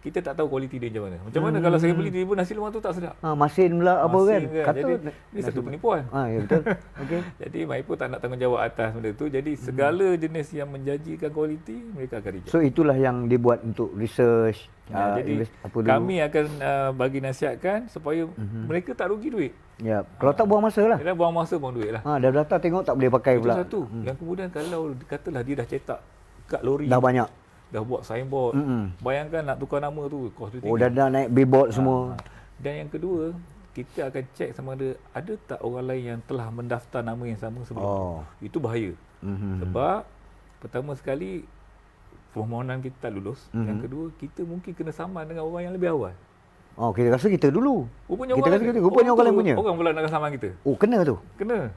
Kita tak tahu kualiti dia macam mana. Macam mana kalau saya beli tiba-tiba nasi lemak tu tak sedap? Masin pula apa kan? Kata jadi ini satu penipuan. Ya betul. Okey. Jadi MyPo tak nak tanggungjawab atas benda tu. Jadi segala jenis yang menjanjikan kualiti mereka akan reject. So itulah yang dibuat untuk research. Jadi kami akan bagi nasihatkan supaya mereka tak rugi duit. Ya, kalau tak buang masa lah. Dia buang masa, buang duit lah. Dah daftar tengok tak boleh pakai Itu pula. satu. Yang kemudian kalau katalah dia dah cetak kat lori, Dah banyak. dah buat signboard. Bayangkan nak tukar nama tu, kos tu tinggi. Dah naik billboard semua. Dan yang kedua, kita akan cek sama ada tak orang lain yang telah mendaftar nama yang sama sebelum tu. Itu bahaya. Sebab pertama sekali permohonan kita tak lulus. Yang kedua, kita mungkin kena saman dengan orang yang lebih awal. Kita rasa kita dulu. Rupanya Kita rasa kita, rupanya orang lain punya. Orang pula nak saman kita. Kena tu. Kena.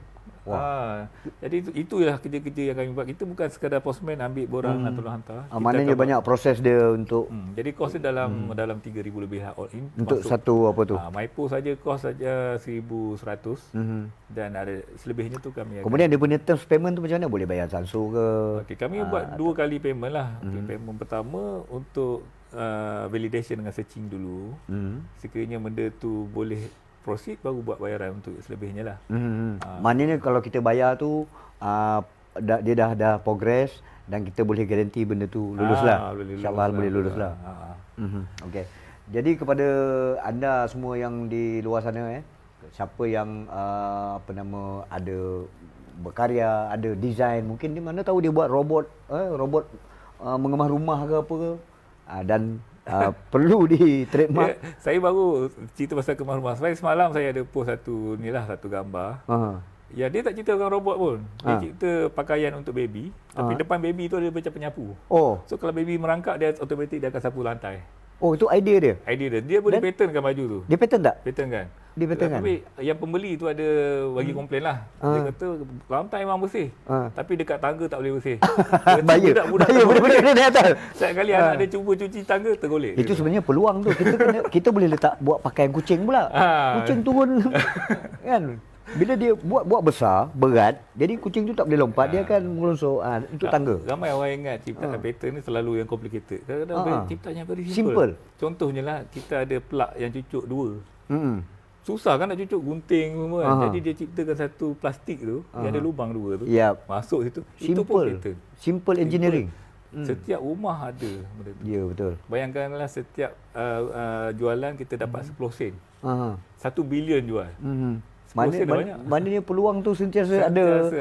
Jadi itulah kerja-kerja yang kami buat. Kita bukan sekadar postman ambil borang dan tolong hantar. Maknanya banyak proses dia untuk jadi kos dia dalam 3,000 lebih lah all in. untuk masuk. satu apa tu. MyPo saja kos saja 1,100 dan ada selebihnya tu kami Kemudian dia punya terms payment tu macam mana? Boleh bayar transfer ke? Okey, kami buat 2 kali payment lah. Payment pertama untuk validation dengan searching dulu. Sekiranya benda tu boleh proceed, baru buat bayaran untuk selebihnya lah. Maknanya kalau kita bayar tu dia dah progress dan kita boleh garanti benda tu lulus lah. InsyaAllah boleh lulus lah. Okey. Jadi kepada anda semua yang di luar sana siapa yang ada berkarya, ada design, mungkin di mana tahu dia buat robot mengemah rumah ke apa ke, dan perlu di trademark. Saya baru cerita pasal kemah rumah. Semalam saya ada post satu gambar. Ya, dia tak cerita orang robot pun. Dia cerita pakaian untuk baby, tapi depan baby tu ada macam penyapu. So kalau baby merangkak, dia automatik dia akan sapu lantai. Itu idea dia. Dia boleh patternkan baju tu. Dia pattern tak? Pattern kan. Dia pattern kan. Tapi yang pembeli tu ada bagi komplain lah. Dia kata lantai memang bersih. Tapi dekat tangga tak boleh bersih. Bahaya. Budak-budak Budak-budak di atas. setiap kali anak dia cuba cuci tangga tergolek. Itu sebenarnya peluang tu. Kita boleh letak buat pakaian kucing pula. Kucing turun kan. Bila dia buat besar, berat, jadi kucing tu tak boleh lompat, dia akan merosok untuk tangga. Ramai orang ingat ciptaan pattern ni selalu yang complicated. Kadang-kadang ciptanya very simple. Contohnya lah, kita ada plug yang cucuk 2. Susah kan nak cucuk, gunting semua kan. Jadi dia ciptakan satu plastik tu yang ada lubang 2 tu. Masuk situ. Itu pun pattern. Simple engineering. Setiap rumah ada benda tu. Ya, betul. Bayangkanlah setiap jualan kita dapat 10 sen. 1 bilion jual. Maknanya peluang tu sentiasa ada.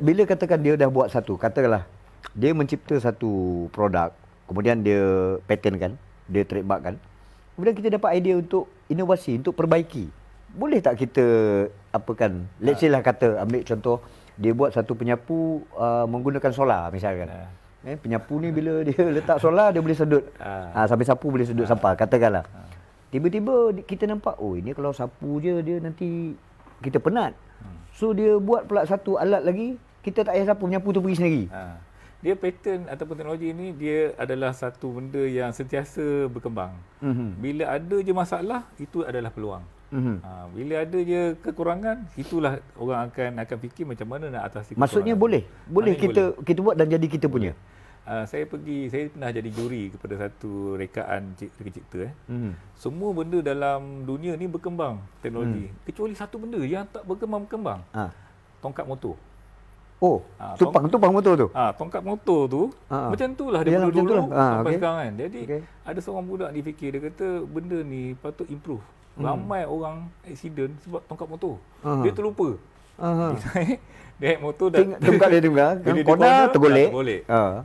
Bila katakan dia dah buat satu, katakanlah dia mencipta satu produk, kemudian dia patent kan, dia trademark kan, kemudian kita dapat idea untuk inovasi, untuk perbaiki. Boleh tak kita apakan, let's say lah kata, ambil contoh, dia buat satu penyapu menggunakan solar misalkan. Penyapu ni bila dia letak solar, dia boleh sedut. Sampai sapu boleh sedut sampah, katakanlah. Tiba-tiba kita nampak, ini kalau sapu je dia nanti kita penat. So dia buat pula satu alat lagi, kita tak payah sapu, penyapu tu pergi sendiri. Dia pattern ataupun teknologi ini, dia adalah satu benda yang sentiasa berkembang. Bila ada je masalah, itu adalah peluang. Bila ada je kekurangan, itulah orang akan fikir macam mana nak atasi kekurangan. Maksudnya boleh kita buat dan jadi kita punya. saya pernah jadi juri kepada satu rekaan cipta. Semua benda dalam dunia ni berkembang teknologi. Kecuali satu benda yang tak berkembang. Tongkat motor. Oh, tupang motor tu. Tongkat motor tu macam tu lah daripada dulu sampai sekarang kan. Jadi ada seorang budak ni fikir, dia kata benda ni patut improve. Ramai orang accident sebab tongkat motor. Dia terlupa. Dia naik motor dan tongkat dia tunggang, corner tergolek.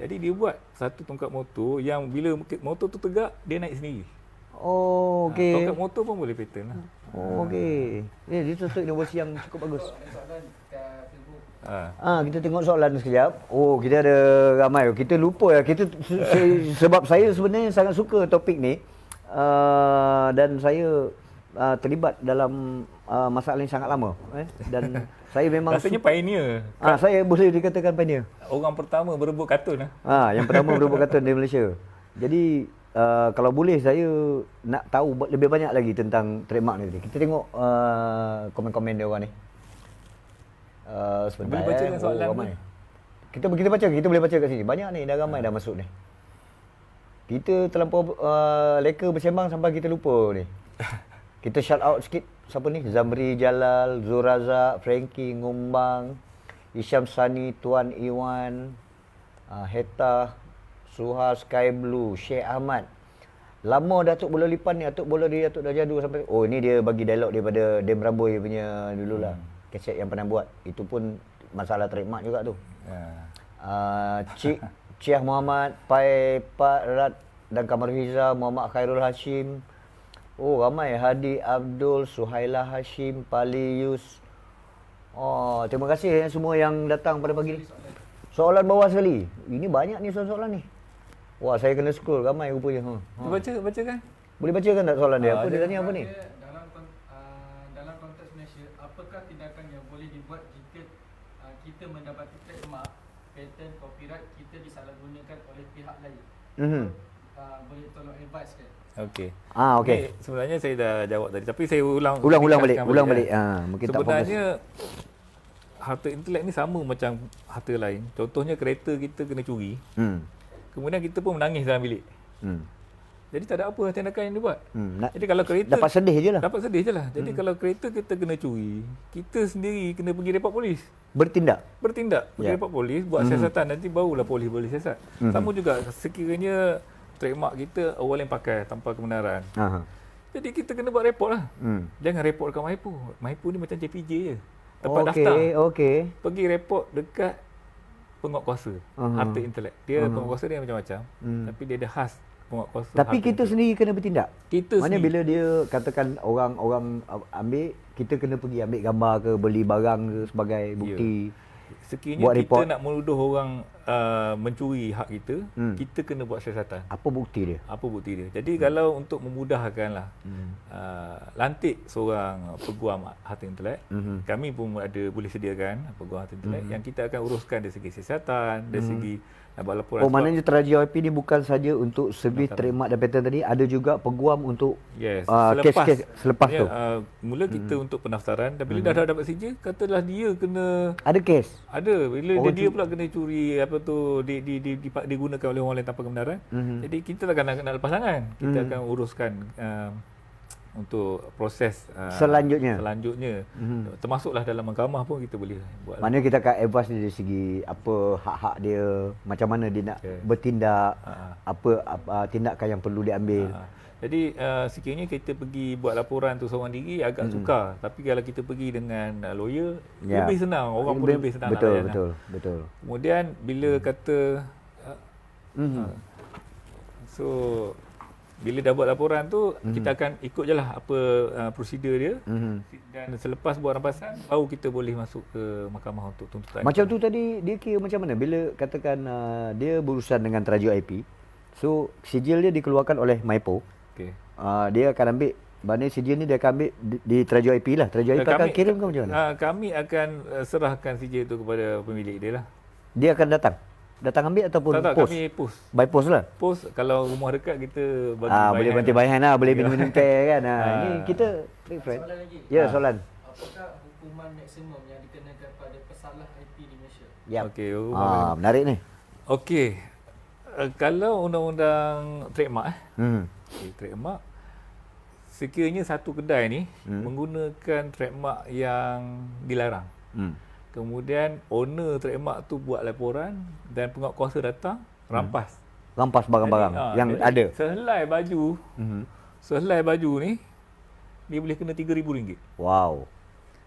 Jadi dia buat satu tongkat motor yang bila motor tu tegak, dia naik sendiri. Oh, okey. Tongkat motor pun boleh pattern lah. Oh, okey. Dia satu inovasi yang cukup bagus. Kita tengok soalan sekejap. Oh, kita ada ramai. Kita lupa ya. Sebab saya sebenarnya sangat suka topik ni. Dan saya terlibat dalam masalah ini sangat lama. Dan saya memang rasanya pioneer. Saya boleh dikatakan pioneer. Orang pertama berebut kartun. Yang pertama berebut kartun di Malaysia. Jadi kalau boleh saya nak tahu lebih banyak lagi tentang trademark ni. Kita tengok komen-komen dia orang ni. Sebentar. Boleh baca soalan ramai. Kita baca, kita boleh baca kat sini. Banyak ni, dah ramai dah masuk ni. Kita terlampau leka bersembang sampai kita lupa ni. Kita shout out sikit. Siapa ni? Zamri Jalal, Zurazak, Frankie Ngumbang, Isham Sani, Tuan Iwan, Heta, Suha Sky Blue, Sheikh Ahmad. Lama Datuk Bola Lipan ni, Datuk Bola dia Datuk dah jadu sampai. Oh, ni dia bagi dialog daripada Dem Ramboy punya dululah. Keset yang pernah buat. Itu pun masalah trademark juga tu. Cik Muhammad, Pai Pak Rat dan Kamarhiza, Muhammad Khairul Hashim. Oh, ramai. Hadi Abdul, Suhaila Hashim, Pali Yus. Oh, terima kasih semua yang datang pada pagi ni. Soalan bawah sekali. Ini banyak ni soalan ni. Wah, saya kena scroll. Ramai rupanya. Baca kan? Boleh bacakan tak soalan dia? Apa dia tanya apa ni? Dalam konteks Malaysia, apakah tindakan yang boleh dibuat jika kita mendapati trademark, patent, copyright kita disalahgunakan oleh pihak lain? Boleh tolong advice kan? Okey. Okey. Sebenarnya saya dah jawab tadi, tapi saya ulang balik. Mungkin sebenarnya harta intelek ni sama macam harta lain. Contohnya kereta kita kena curi. Kemudian kita pun menangis dalam bilik. Jadi tak ada apa tindakan yang dibuat. Jadi kalau kereta dapat sedih je lah. Jadi kalau kereta kita kena curi, kita sendiri kena pergi report polis. Bertindak Pergi report polis, buat siasatan, nanti barulah polis boleh siasat. Sama juga sekiranya trademark kita orang yang pakai tanpa kebenaran. Jadi kita kena buat report lah. Jangan report dekat Mahipu. Mahipu ni macam JPJ je. Tempat daftar. Pergi report dekat penguatkuasa harta intelek. Dia penguatkuasa dia macam-macam. Tapi dia ada khas penguatkuasa. Tapi kita sendiri kena bertindak. Mana sendiri. bila dia katakan orang ambil, kita kena pergi ambil gambar ke, beli barang ke sebagai bukti. Sekiranya kita report, nak menuduh orang mencuri hak kita, kita kena buat siasatan. Apa bukti dia? Jadi kalau untuk memudahkanlah lantik seorang peguam harta intelek, kami pun boleh sediakan peguam harta intelek yang kita akan uruskan dari segi siasatan, dari segi nak buat laporan. Maknanya Teraji IP ni bukan saja untuk servis trademark dan patent tadi, ada juga peguam untuk kes-kes selepas tu. Mula kita untuk pendaftaran, dan bila dah dapat CJ, katalah dia kena ada kes. Ada bila dia pula kena curi apa tu digunakan oleh orang lain tanpa kebenaran. Jadi kita takkan nak lepas tangan. Kita akan uruskan untuk proses selanjutnya. Termasuklah dalam mahkamah pun kita boleh buat. Mana kita akan advise dari segi apa hak-hak dia, macam mana dia nak bertindak, apa tindakan yang perlu diambil. Jadi sekiranya kita pergi buat laporan tu seorang diri agak sukar, tapi kalau kita pergi dengan lawyer lebih senang, orang pun lebih senang nak layan. Betul. Kemudian bila kata so bila dah buat laporan tu, kita akan ikut je lah apa prosedur dia. Dan selepas buat rampasan, baru kita boleh masuk ke mahkamah untuk tuntutan. Macam tu tadi, dia kira macam mana? Bila katakan dia berurusan dengan Teraji IP, so sijil dia dikeluarkan oleh Maipo. Dia akan ambil, maknanya sijil ni dia akan ambil di Teraji IP lah. Teraji IP akan kirim ke macam mana? Kami akan serahkan sijil tu kepada pemilik dia lah. Dia akan datang ambil ataupun tak, post? Kami post. By post lah? Post, kalau rumah dekat kita bagi boleh bantu bayan lah, boleh minum teh kan. Ini kita soalan lagi. Ya, soalan. Apakah hukuman maksimum yang dikenakan pada pesalah IP di Malaysia? Okey, menarik ni. Okey. Kalau undang-undang trademark Hmm. trademark, sekiranya satu kedai ni menggunakan trademark yang dilarang. Hmm. Kemudian owner trademark tu buat laporan dan penguatkuasa datang rampas. Rampas barang-barang Jadi, yang jadi ada. Sehelai baju, sehelai baju ni dia boleh kena RM3,000. Wow.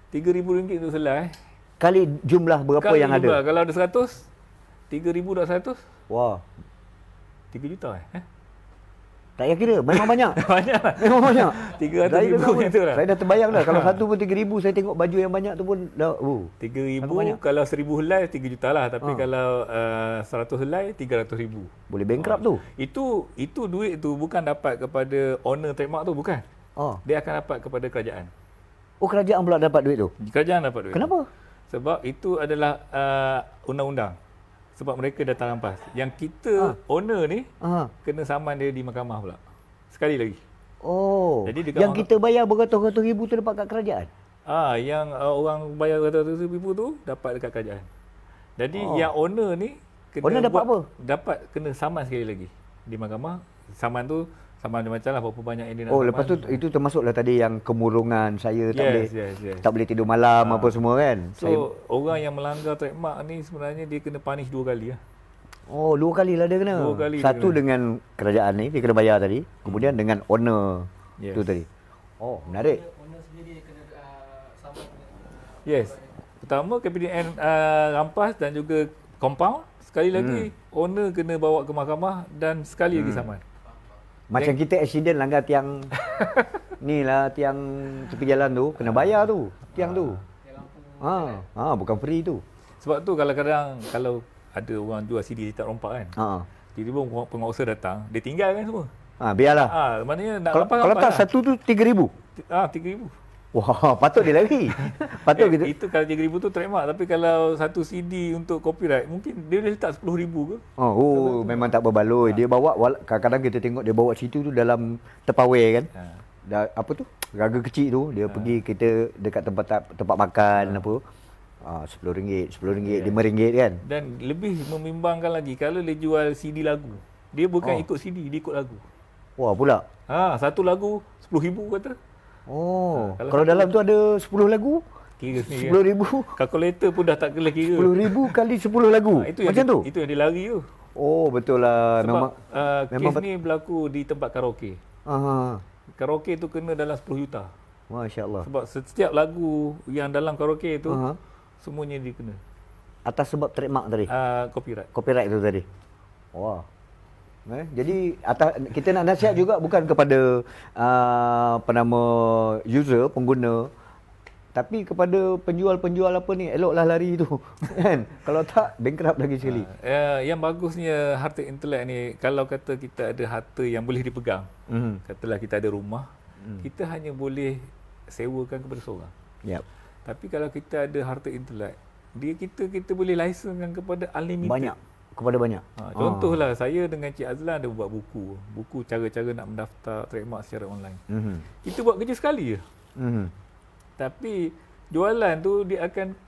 RM3,000 tu selai. Kali jumlah berapa Kali yang jumlah, ada? kalau ada 100, 3,000 dah 100, Wah. 3 juta Tak payah kira, memang banyak. Banyak lah. Memang banyak. 300,000 Saya itu lah. Saya dah terbayang dah. Kalau satu pun 3,000, saya tengok baju yang banyak tu pun dah. 3,000, banyak. kalau 1,000 helai 3 juta lah. Tapi kalau 100 helai 300,000. Boleh bankrupt tu. Itu duit tu bukan dapat kepada owner trademark tu, bukan. Oh. Dia akan dapat kepada kerajaan. Oh, kerajaan pula dapat duit tu. Kerajaan dapat duit. Kenapa? Sebab itu adalah undang-undang. Sebab mereka datang rampas. Yang kita owner ni kena saman dia di mahkamah pula. Sekali lagi. Oh. Jadi dekat Yang kita bayar beratus-ratus ribu tu dapat kat kerajaan. Yang orang bayar RM100,000 tu dapat dekat kerajaan. Jadi yang owner ni kena Owner dapat apa? Dapat kena saman sekali lagi di mahkamah. Saman tu saman macam lah berapa banyak yang dia nak Oh, saman. lepas tu itu termasuklah tadi yang kemurungan saya Yes. tak boleh tidur malam apa semua kan. So orang yang melanggar trademark ni sebenarnya dia kena punish 2 kali lah. Oh, 2 kali lah dia kena. 2 kali Satu dia kena. dengan kerajaan ni dia kena bayar tadi, kemudian dengan owner Yes. tu tadi. Oh, menarik. Owner sendiri kena sama dengan Yes. Pertama KPDN rampas dan juga compound. Sekali lagi owner kena bawa ke mahkamah dan sekali lagi saman. Macam kita accident langgar tiang ni lah, tiang tepi jalan tu kena bayar tu, tiang tu. Bukan free tu. Sebab tu kadang-kadang kalau ada orang jual CD dia tak rompak kan. Tiba-tiba penguasa datang, dia tinggalkan semua. Biarlah. Maknanya nak Kalau tak satu tu 3,000. 3,000. Wah, patut dia lari. Patut kita. Itu kalau 3,000 tu trademark, tapi kalau satu CD untuk copyright mungkin dia boleh letak 10,000 ke. Memang tak berbaloi. Dia bawa kadang-kadang kita tengok dia bawa situ tu dalam terpawai kan. Dah apa tu? Raga kecil tu dia pergi kita dekat tempat makan apa. RM10, RM10, RM5 kan. Dan lebih membimbangkan lagi kalau dia jual CD lagu. Dia bukan ikut CD, dia ikut lagu. Wah, pula. Satu lagu RM10,000 kata. Kalau dalam tu ada 10 lagu, Kira sendiri. 10,000. Kalkulator pun dah tak boleh kira. 10,000 kali 10 lagu. Macam tu. Itu yang dia lari tu. Oh, betul lah. Sebab memang kes ni berlaku di tempat karaoke. Karaoke tu kena dalam 10 juta. Masya-Allah. Sebab setiap lagu yang dalam karaoke tu semuanya dia kena. Atas sebab trademark tadi. Copyright. Copyright tu tadi. Wah. Jadi kita nak nasihat juga bukan kepada user, pengguna, tapi kepada penjual-penjual apa ni, eloklah lari tu kan. Kalau tak bankrupt lagi sekali. Yang bagusnya harta intelek ni, kalau kata kita ada harta yang boleh dipegang, katalah kita ada rumah, kita hanya boleh sewakan kepada seorang. Tapi kalau kita ada harta intelek, kita boleh lisenkan kepada unlimited. Kepada banyak. Contohlah saya dengan Cik Azlan ada buat buku cara-cara nak mendaftar trademark secara online. Kita buat kerja sekali je. Tapi jualan tu dia akan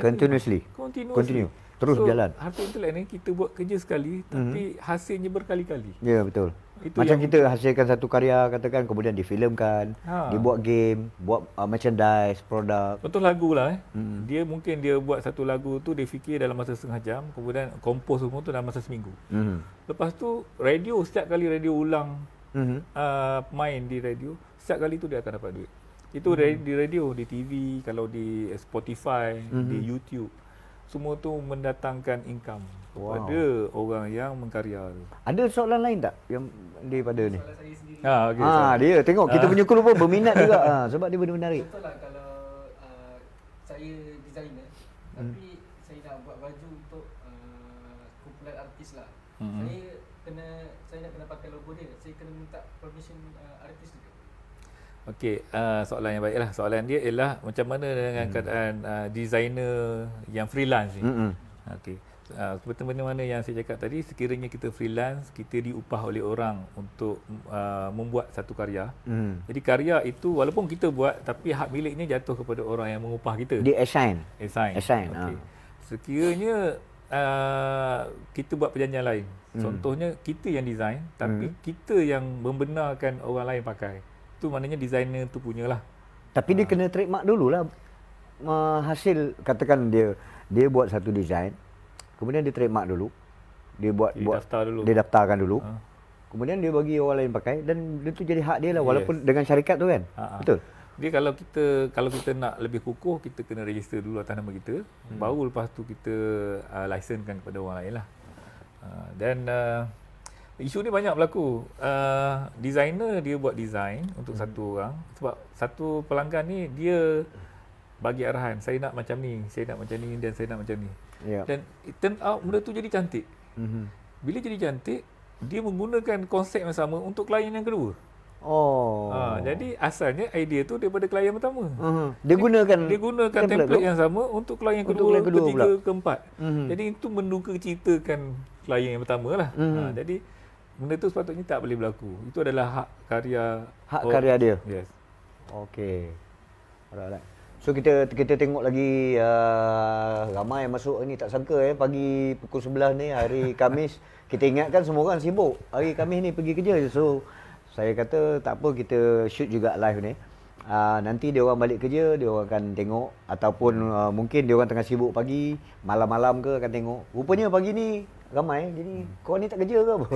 Continuously. Continue. Terus berjalan. Harta intelek ni kita buat kerja sekali tapi hasilnya berkali-kali. Ya, betul. Itu macam kita hasilkan satu karya katakan kemudian difilmkan, dibuat game, buat merchandise, produk. Contoh lagu lah Dia mungkin dia buat satu lagu tu dia fikir dalam masa setengah jam, kemudian kompos semua tu dalam masa seminggu. Lepas tu radio, setiap kali radio ulang main di radio, setiap kali tu dia akan dapat duit. Itu di radio, di TV, kalau di Spotify, di YouTube. Semua tu mendatangkan income kepada orang yang mengkarya tu. Ada soalan lain tak yang daripada ni? soalan saya sendiri. Dia tengok kita punya kru pun berminat juga sebab dia benda menarik. Contohlah kalau saya designer tapi saya nak buat baju untuk kumpulan artis lah. Saya nak kena pakai logo dia. Saya kena minta permission artis juga. Okey, soalan yang baiklah. Soalan dia ialah macam mana dengan keadaan designer yang freelance ni. Okey. Seperti mana yang saya cakap tadi, sekiranya kita freelance, kita diupah oleh orang untuk membuat satu karya. Jadi karya itu walaupun kita buat tapi hak miliknya jatuh kepada orang yang mengupah kita. Dia assign. Assign. Assign. Okey. Sekiranya kita buat perjanjian lain. Contohnya kita yang design, tapi kita yang membenarkan orang lain pakai. Itu maknanya designer tu punyalah. Tapi dia kena trademark dululah. Hasil katakan dia buat satu design, kemudian dia trademark dulu. Dia daftar dulu. Dia daftarkan dulu. Kemudian dia bagi orang lain pakai dan dia tu jadi hak dia lah walaupun dengan syarikat tu kan. Betul. Dia kalau kita nak lebih kukuh, kita kena register dulu atas nama kita, baru lepas tu kita lisenkan kepada orang lain lah. Dan isu ni banyak berlaku. Designer dia buat design untuk satu orang, sebab satu pelanggan ni dia bagi arahan, saya nak macam ni, saya nak macam ni dan saya nak macam ni. Dan it turn out benda tu jadi cantik. Bila jadi cantik, dia menggunakan konsep yang sama untuk klien yang kedua. Jadi asalnya idea tu daripada klien pertama. Dia gunakan template yang sama untuk klien kedua, ketiga, keempat. Jadi itu menduga ceritakan klien yang pertama lah. Jadi benda tu sepatutnya tak boleh berlaku. Itu adalah hak karya dia. Yes. Okey. Alright. So kita tengok lagi ramai yang masuk ni, tak sangka pagi pukul 11 ni hari Khamis. Kita ingatkan semua orang sibuk. Hari Khamis ni pergi kerja. So saya kata tak apa, kita shoot juga live ni. Nanti dia orang balik kerja, dia orang akan tengok ataupun mungkin dia orang tengah sibuk pagi, malam-malam ke akan tengok. Rupanya pagi ni ramai. Jadi korang ni tak kerja ke apa?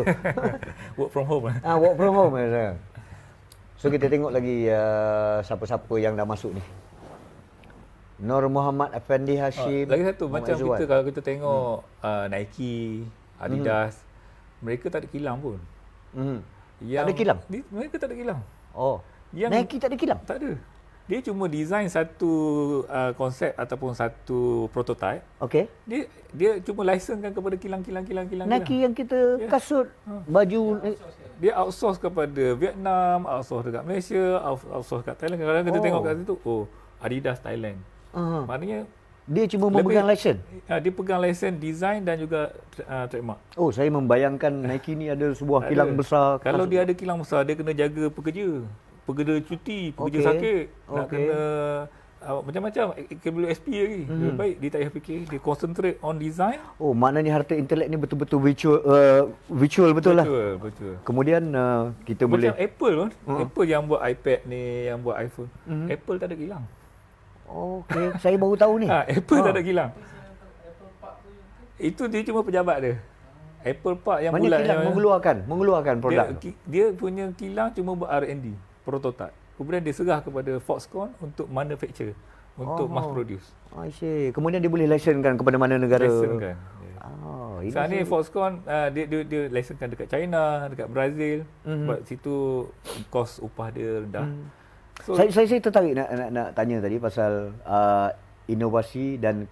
Work from home. Work from home sekarang. So kita tengok lagi siapa-siapa yang dah masuk ni. Nur Muhammad Afandi Hashim. Lagi satu, macam kita kalau kita tengok Nike, Adidas, mereka tak ada kilang pun. Tak ada kilang? Mereka tak ada kilang. Nike tak ada kilang? Tak ada. Dia cuma design satu konsep ataupun satu prototype. Okey. Dia cuma lisenkan kepada kilang-kilang. Nike yang kita kasut, baju. Dia outsource kepada Vietnam, outsource dekat Malaysia, outsource kat Thailand. Kadang-kadang kita tengok kat situ, Adidas Thailand. Maknanya dia cuma memegang lesen. Dia pegang lesen design dan juga trademark. Saya membayangkan Nike ni ada sebuah kilang besar. Kalau dia ada kilang besar, dia kena jaga pekerja cuti, pekerja sakit, nak kena macam-macam KWSP lagi. Lebih baik dia tak payah fikir, dia concentrate on design. Maknanya harta intelek ni betul-betul virtual betul lah. Betul. Kemudian kita macam boleh Apple pun, Apple yang buat iPad ni, yang buat iPhone, Apple tak ada kilang. Okey, saya baru tahu ni. Apple tak ada kilang. Itu dia cuma pejabat dia. Apple Park yang bulat kilang mengeluarkan produk. Dia punya kilang cuma buat R&D, prototype. Kemudian dia serah kepada Foxconn untuk manufacture, untuk mass produce. I see. Kemudian dia boleh lisenkan kepada mana negara? Lisenkan. Sekarang ni Foxconn dia lisenkan dekat China, dekat Brazil. Sebab situ kos upah dia rendah. So, saya tertarik nak tanya tadi pasal inovasi dan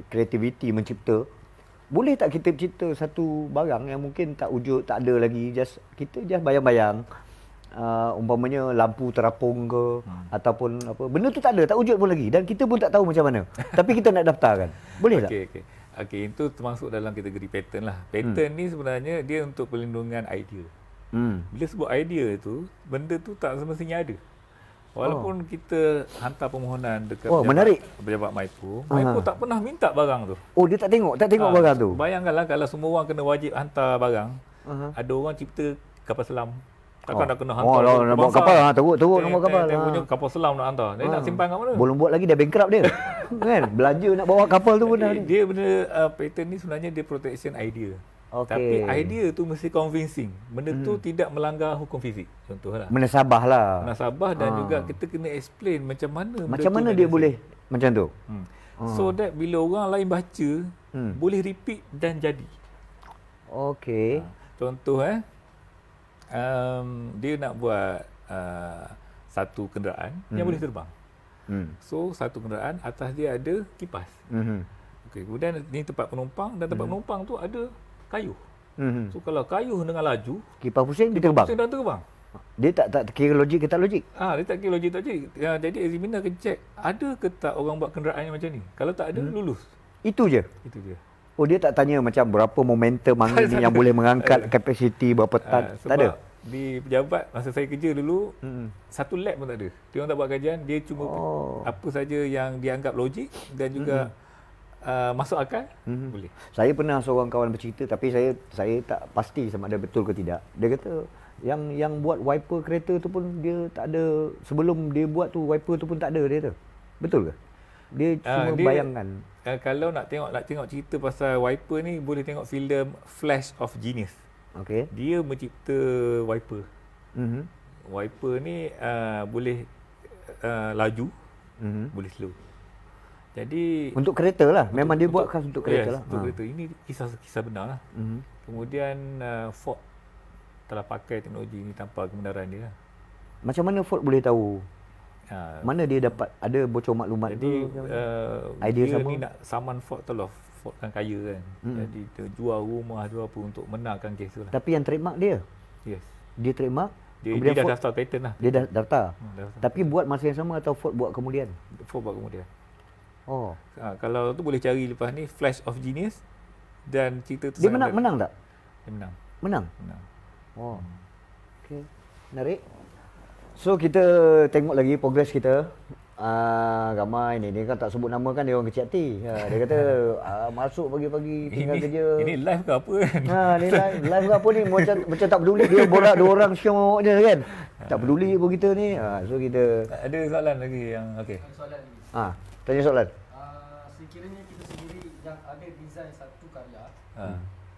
kreativiti mencipta. Boleh tak kita cipta satu barang yang mungkin tak ada lagi, kita bayang-bayang, umpamanya lampu terapung ke ataupun apa, benda tu tak ada, tak wujud pun lagi dan kita pun tak tahu macam mana. Tapi kita nak daftarkan. Boleh tak? Okey, itu termasuk dalam kategori patent lah. Patent ni sebenarnya dia untuk perlindungan idea. Bila sebut idea tu, benda tu tak semestinya ada. Walaupun kita hantar permohonan dekat pejabat MIPO tak pernah minta barang tu. Dia tak tengok barang tu. Bayangkanlah kalau semua orang kena wajib hantar barang. Ada orang cipta kapal selam. Takkan nak kena hantar. Nak bawa kapal, teruk nombor kapal. Punya kapal selam nak hantar. Dia nak simpan kat mana? Belum buat lagi dah bankrupt dia. Kan? Belanja nak bawa kapal tu pun dah. Dia benda patent ni sebenarnya dia protection idea. Tapi idea tu mesti convincing. Benda tu tidak melanggar hukum fizik. Contohlah. Menasabah dan juga kita kena explain macam mana dia boleh macam tu. So that bila orang lain baca, boleh repeat dan jadi. Okey. Contoh dia nak buat satu kenderaan yang boleh terbang. So satu kenderaan atas dia ada kipas. Okey, kemudian ni tempat penumpang dan tempat penumpang tu ada kayu. So kalau kayu dengan laju, kipas pusing dia terbang. Pusing dan terbang. Dia tak kira logik ke tak logik? Dia tak kira logik tak logik. Jadi examiner akan check ada ke tak orang buat kenderaan yang macam ni. Kalau tak ada, lulus. Itu je. Dia tak tanya macam berapa momentum angin ni yang boleh mengangkat kapasiti berapa tan. Tak ada. Di pejabat masa saya kerja dulu, satu lab pun tak ada. Dia orang tak buat kajian, dia cuma apa saja yang dianggap logik dan juga masuk akal, boleh. Saya pernah seorang kawan bercerita, tapi saya tak pasti sama ada betul ke tidak. Dia kata yang buat wiper kereta tu pun dia tak ada, sebelum dia buat tu wiper tu pun tak ada, dia kata. Betul ke? Dia cuma bayangkan. Kalau nak tengok cerita pasal wiper ni, boleh tengok filem Flash of Genius. Okey. Dia mencipta wiper. Wiper ni boleh laju, boleh slow. Jadi Untuk kereta lah. Memang dia buat khas untuk kereta lah. Untuk kereta. Ini kisah benar lah. Kemudian Ford telah pakai teknologi ini tanpa kebenaran dia. Macam mana Ford boleh tahu? Mana dia dapat, ada bocor maklumat jadi, tu? Idea dia sama? ni nak saman Ford tu lah. Ford kan kaya kan. Jadi dia jual rumah, jual apa untuk menangkan kes tu lah. Tapi yang trademark dia? Yes. Dia trademark? Dia kemudian dah Ford, daftar patent lah. dia dah daftar? Daftar. Tapi buat masa yang sama atau Ford buat kemudian? Ford buat kemudian. Oh. Kalau tu boleh cari lepas ni Flash of Genius, dan cerita tu Dia menang tak? Dia menang. Menang? Menang. Oh. Okey. Menarik. So kita tengok lagi progres kita. Ramai ni kan tak sebut nama kan, dia orang kecil hati. Dia kata masuk pagi-pagi tinggal kerja. Ini live ke apa kan? Ni live ke apa ni, macam tak peduli, dia borak dua orang syok je kan. Tak peduli pun kita ni. So kita Ada soalan lagi yang okey. Ada soalan lagi. tanya soalan. Sekiranya kita sendiri yang ada design satu karya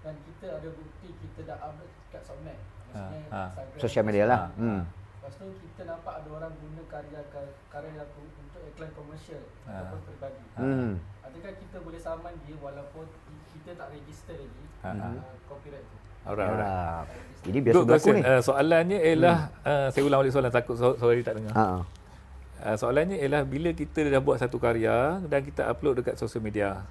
dan kita ada bukti kita dah upload kat Submit, maksudnya Instagram, Sosial media lah. Lepas tu kita nampak ada orang guna karya tu untuk iklan komersial ataupun peribadi. Adakah kita boleh saman dia walaupun kita tak register lagi copyright tu? Alright. Ini biasa berlaku ni. Soalannya ialah saya ulang balik soalan, takut sorry tak dengar. Soalannya ialah bila kita dah buat satu karya dan kita upload dekat sosial media.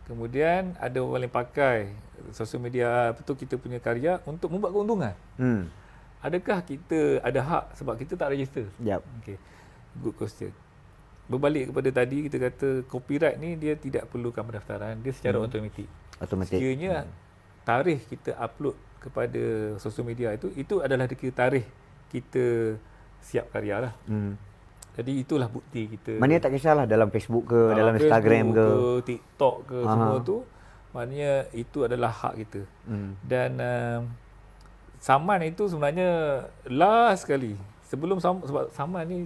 Kemudian ada orang yang pakai sosial media betul kita punya karya untuk membuat keuntungan. Adakah kita ada hak sebab kita tak register? Yep. Okay. Good question. Berbalik kepada tadi, kita kata copyright ni dia tidak perlukan pendaftaran, dia secara automatik. Sekiranya tarikh kita upload kepada sosial media itu adalah tarikh kita siap karya lah. Jadi itulah bukti kita. Maknanya tak kisahlah dalam Facebook ke, dalam Facebook Instagram ke, TikTok ke, semua tu, maknanya itu adalah hak kita. Dan saman itu sebenarnya last sekali. Sebelum sebab saman ni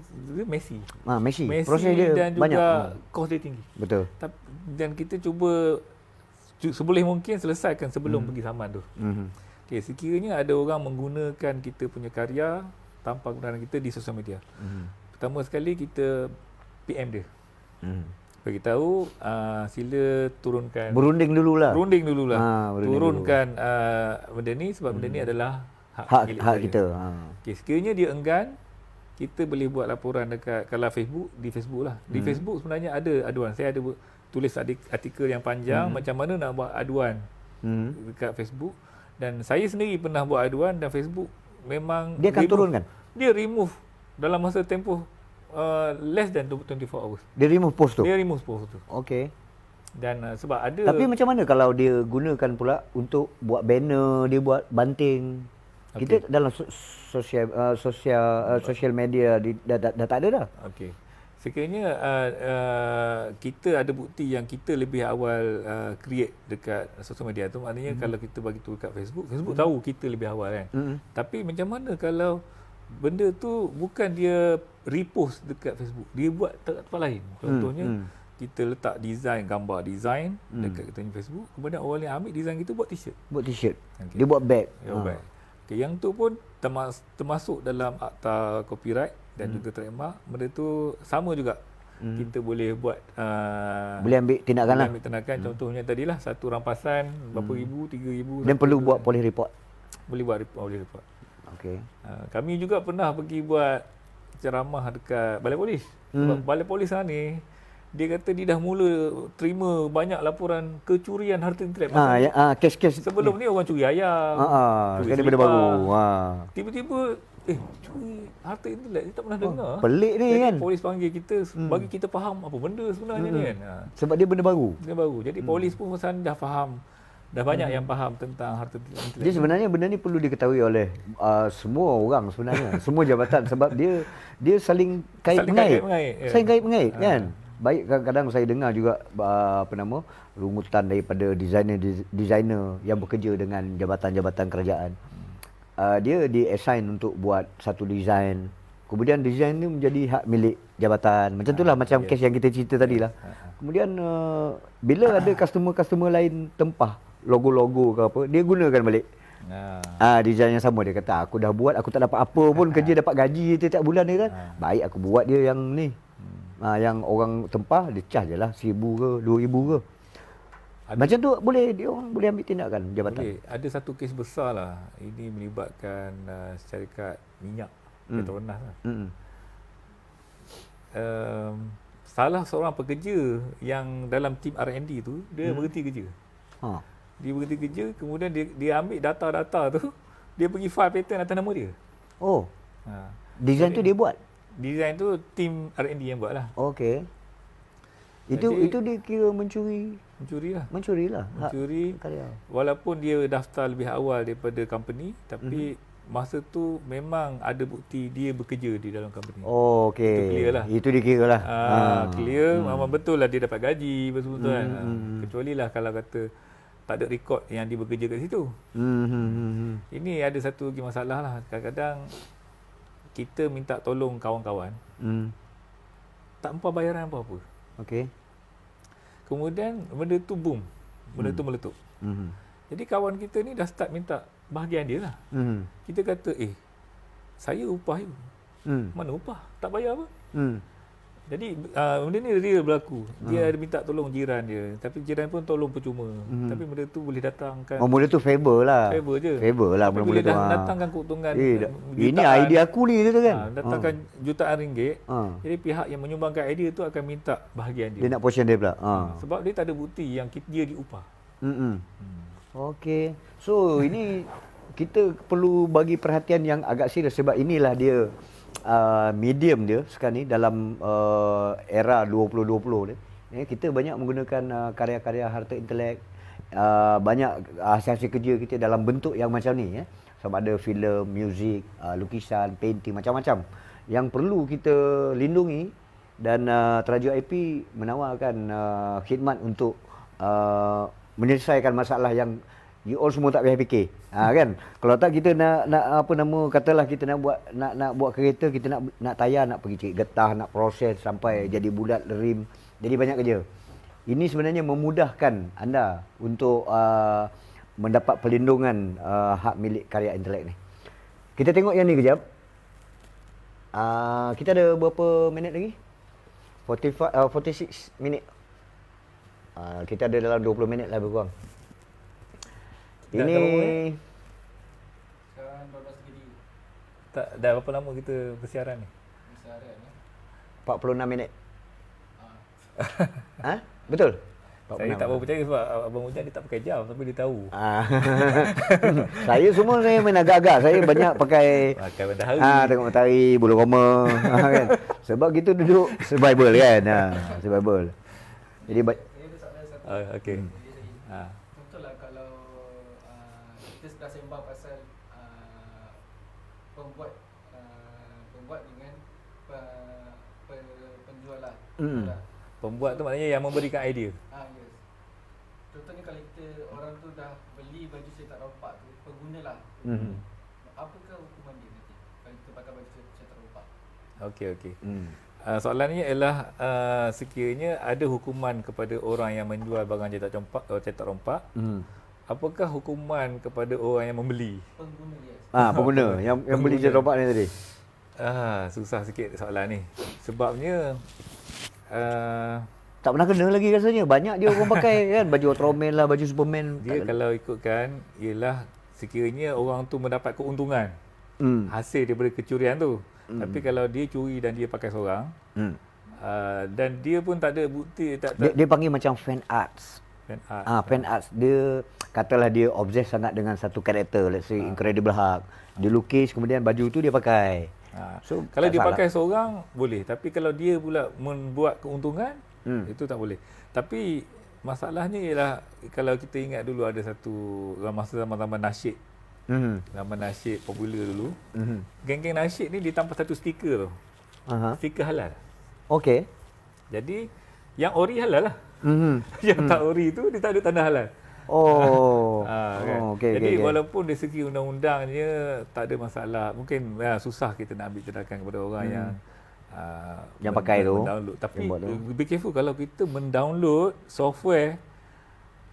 Messi. Messi. Proses dia dan juga banyak. Kos dia tinggi. Betul. Dan kita cuba seboleh mungkin selesaikan sebelum pergi saman tu. Okay, sekiranya ada orang menggunakan kita punya karya tanpa kebenaran kita di sosial media. Pertama sekali kita PM dia. Bagi tahu sila turunkan. Berunding dululah. Turunkan benda ni sebab benda ni adalah hak kita. Okay, sekiranya dia enggan, kita boleh buat laporan dekat, kalau Facebook, di Facebook lah. Di Facebook sebenarnya ada aduan. Saya ada tulis artikel yang panjang macam mana nak buat aduan dekat Facebook, dan saya sendiri pernah buat aduan, dan Facebook memang dia akan turunkan. Dia remove dalam masa tempoh less than 24 hours. Dia remove post tu? Dia remove post tu. Okey. Dan sebab ada. Tapi macam mana kalau dia gunakan pula untuk buat banner, dia buat banting? Okay. Kita dalam sosial media dah tak ada dah. Okey. Sekiranya kita ada bukti yang kita lebih awal create dekat sosial media tu, maknanya kalau kita bagi tu dekat Facebook tahu kita lebih awal kan. Tapi macam mana kalau benda tu bukan dia repost dekat Facebook, dia buat tempat lain. Contohnya kita letak gambar design dekat kita punya Facebook, kemudian orang yang ambil design kita buat t-shirt. Okay. Dia buat bag. Bag. Okay, yang tu pun termasuk dalam akta copyright dan juga trademark. Benda tu sama juga. Kita boleh buat boleh ambil tindakan lah. Contohnya tadilah satu rampasan berapa ribu, 3,000. Dan perlu buat police report. Boleh buat report. Okey. Kami juga pernah pergi buat ceramah dekat balai polis. Sebab balai polis ni dia kata dia dah mula terima banyak laporan kecurian harta intelek. Kes-kes sebelum ni orang curi ayam. Sekarang benda baru. Tiba-tiba curi harta intelek, kita tak pernah dengar. Pelik ni. Jadi, kan. Polis panggil kita bagi kita faham apa benda sebenarnya ni kan. Sebab dia benda baru. Jadi polis pun pasal dah faham. Dah banyak yang faham tentang harta intelek. Jadi sebenarnya benda ni perlu diketahui oleh semua orang sebenarnya, semua jabatan, sebab dia saling kait mengait. Saling kait mengait kan. Baik, kadang-kadang saya dengar juga rungutan daripada designer yang bekerja dengan jabatan-jabatan kerajaan. Dia di-assign untuk buat satu design. Kemudian design ni menjadi hak milik jabatan. Macam itulah macam kes yang kita cerita tadi lah. Kemudian bila ada customer lain tempah logo-logo ke apa, dia gunakan balik. Design yang sama. Dia kata, aku dah buat, aku tak dapat apa pun, kerja dapat gaji tiap bulan dia kan. Baik, aku buat dia yang ni. Yang orang tempah, dia charge je lah 1,000 ke 2,000 ke. Macam tu boleh, dia orang boleh ambil tindakan jabatan. Boleh. Ada satu kes besar lah. Ini melibatkan syarikat minyak Petronas lah. Salah seorang pekerja yang dalam tim R&D tu, dia berhenti kerja. Dia berhenti kerja, kemudian dia ambil data-data tu, dia pergi file patent atas nama dia. Design tu dia buat? Design tu tim R&D yang buat lah. Okey. Itu dia kira mencuri lah. Mencuri. Walaupun dia daftar lebih awal daripada company, tapi masa tu memang ada bukti dia bekerja di dalam company. Okey. Itu clear lah. Itu dikira lah. Clear, memang betul lah dia dapat gaji, betul-betul kan. Kecuali lah kalau kata tak ada rekod yang dia bekerja kat situ. Ini ada satu lagi masalah lah. Kadang-kadang kita minta tolong kawan-kawan, tak empat bayaran apa-apa. Okey. Kemudian benda tu boom. Benda tu meletup. Jadi kawan kita ni dah start minta bahagian dia lah. Kita kata, saya upah you. Mana upah? Tak bayar apa? Jadi benda ni real berlaku. Dia ada minta tolong jiran dia, tapi jiran pun tolong percuma. Tapi benda tu boleh datangkan benda tu favor lah. Favor je. Favor lah boleh tu. Datangkan keuntungan. Ini idea aku ni tu kan. Datangkan jutaan ringgit. Jadi pihak yang menyumbangkan idea tu akan minta bahagian dia. Dia nak portion dia pula. Sebab dia tak ada bukti yang dia diupah. Okey. So ini kita perlu bagi perhatian yang agak serius sebab inilah dia medium dia sekarang ni dalam era 2020 ni. Kita banyak menggunakan karya-karya harta intelek, banyak hasil-hasil kerja kita dalam bentuk yang macam ni sama ada filem, muzik, lukisan, painting, macam-macam yang perlu kita lindungi. Dan Terajuk IP menawarkan khidmat untuk menyelesaikan masalah yang you all semua tak payah fikir. Kan? Kalau tak kita nak katalah kita nak buat kereta, kita nak tayar, nak pergi cari getah, nak proses sampai jadi bulat rim. Jadi banyak kerja. Ini sebenarnya memudahkan anda untuk mendapat perlindungan hak milik karya intelek ni. Kita tengok yang ni kejap. Kita ada berapa minit lagi? 46 minit. Kita ada dalam 20 minit lah berkurang. Ini sekarang 12 degree. Dah berapa lama kita bersiaran ni? Bersiaran 46 minit. Betul? Saya tak berapa percaya sebab Abang Ujang dia tak pakai jam tapi dia tahu. Saya main agak-agak. Saya banyak pakai matahari. Tengok matahari, bulu roma kan. Sebab kita duduk survival kan. Survival. Jadi okey. Contohlah kalau kita sedang sembang pasal pembuat dengan penjual lah. Pembuat tu maknanya yang memberikan idea. Yes. Contohnya kalau orang tu dah beli baju cetak rompak tu, pengguna lah. Apakah hukuman dia nanti kalau kita pakai baju cetak rompak? Okey. Soalannya ialah sekiranya ada hukuman kepada orang yang menjual barang cetak rompak, apakah hukuman kepada orang yang membeli? Pengguna, yes. Pengguna yang beli cetak rompak ni tadi. Susah sikit soalan ni. Sebabnya tak pernah kena lagi rasanya. Banyak dia orang pakai kan baju Ultraman lah, baju Superman. Dia kalau ikutkan ialah sekiranya orang tu mendapat keuntungan hasil daripada kecurian tu. Tapi kalau dia curi dan dia pakai seorang dan dia pun tak ada bukti dia panggil macam fan arts. Fan arts. Dia katalah dia obses sangat dengan satu karakter, let's say Incredible Hulk. Dia lukis kemudian baju tu dia pakai. So kalau dia pakai seorang boleh, tapi kalau dia pula membuat keuntungan itu tak boleh. Tapi masalahnya ialah kalau kita ingat dulu ada satu masa zaman-zaman nasyid. Zaman nasyid popular dulu. Geng-geng nasyid ni dia tanpa satu stiker tu. Stiker halal. Okey. Jadi Yang ori halal lah. Yang tak ori tu dia tak ada tanda halal. Kan? Jadi walaupun dari segi undang-undangnya tak ada masalah, mungkin susah kita nak ambil tindakan kepada orang yang pakai tu, mendownload. Tapi be careful kalau kita mendownload software,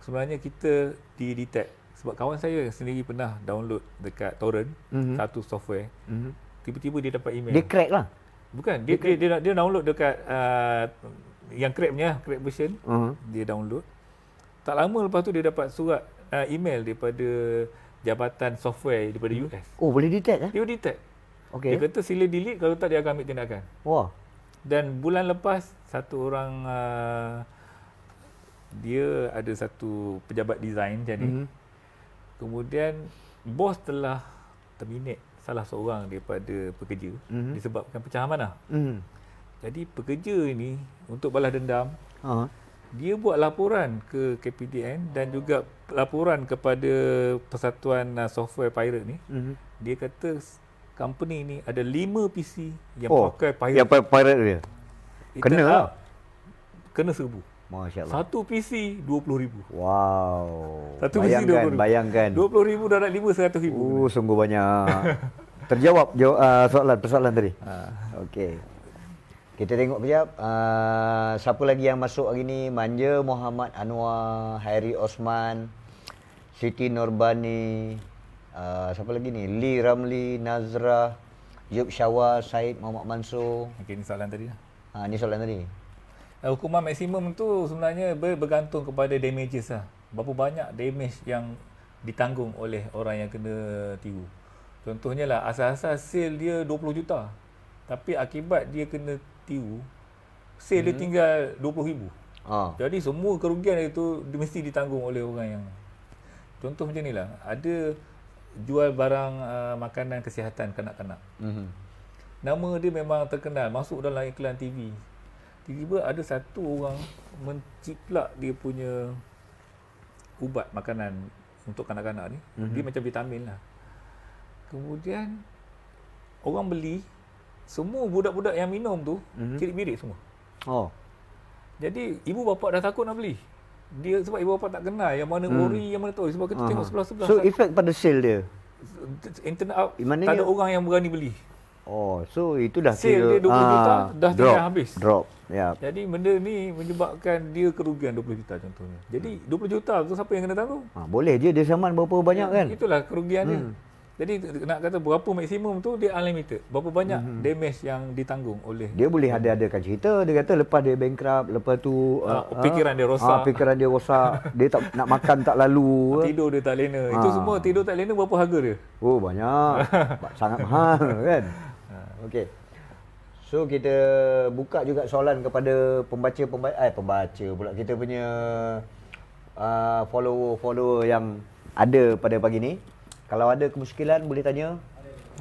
sebenarnya kita di-detect. Sebab kawan saya sendiri pernah download dekat torrent satu software, tiba-tiba dia dapat email. Dia crack lah. Bukan, dia download dekat yang crack version, dia download. Tak lama lepas tu dia dapat surat email daripada jabatan software daripada US. Oh, boleh detect Dia detect. Okay. Dia kata sila delete, kalau tak dia akan ambil tindakan. Wah. Dan bulan lepas satu orang dia ada satu pejabat design macam ni. Kemudian bos telah terminate salah seorang daripada pekerja disebabkan pecahan amanah. Jadi pekerja ini untuk balas dendam, dia buat laporan ke KPDN dan juga laporan kepada Persatuan Software Pirate ni. Dia kata company ni ada 5 PC yang pakai pirate. Yang pirate dia. Kena lah. Kena 1,000. Masya-Allah. Satu PC 20,000. Wow. Satu PC 20,000. Bayangkan. 20,000 darab 5 100,000. Sungguh banyak. Terjawab persoalan tadi. Okey. Kita tengok kejap siapa lagi yang masuk hari ni. Manja Muhammad Anwar, Hairi Osman, Siti Nurbani, siapa lagi ni? Lee Ramli, Nazra, Yub Syawal, Said Muhammad Mansur. Okey, ni soalan tadi lah. Ni soalan tadi. Hukuman maksimum tu sebenarnya bergantung kepada damages lah. Berapa banyak damage yang ditanggung oleh orang yang kena tiru. Contohnya lah, asal-asal sale dia 20 juta. Tapi akibat dia kena tiru, sale dia tinggal 20,000. Jadi semua kerugian itu mesti ditanggung oleh orang yang... Contoh macam ni lah, ada jual barang makanan kesihatan kanak-kanak. Nama dia memang terkenal, masuk dalam iklan TV. Tiba-tiba ada satu orang menciplak dia punya ubat makanan untuk kanak-kanak ni. Dia macam vitamin lah. Kemudian orang beli, semua budak-budak yang minum tu cirit-birit semua. Jadi ibu bapa dah takut nak beli. Dia sebab ibu bapa tak kenal yang mana ori, yang mana tu. Sebab kita tengok sebelah-sebelah. So efek pada sale dia. Internet out, tak ada orang yang berani beli. So itu dah sale dia 20 juta dah tinggal habis. Drop. Ya. Jadi benda ni menyebabkan dia kerugian 20 juta contohnya. Jadi 20 juta tu siapa yang kena tanggung? Boleh je dia saman berapa banyak kan? Itulah kerugian dia. Jadi nak kata berapa maksimum tu dia unlimited. Berapa banyak damage yang ditanggung oleh dia boleh ada-adakan cerita. Dia kata lepas dia bankrupt, lepas tu fikiran dia rosak. Fikiran dia rosak. Dia tak nak makan tak lalu. Tidur dia tak lena. Itu semua tidur tak lena berapa harga dia? Banyak. Sangat mahal kan? Okey. So kita buka juga soalan kepada pembaca pula, kita punya follower yang ada pada pagi ni. Kalau ada kemusykilan boleh tanya.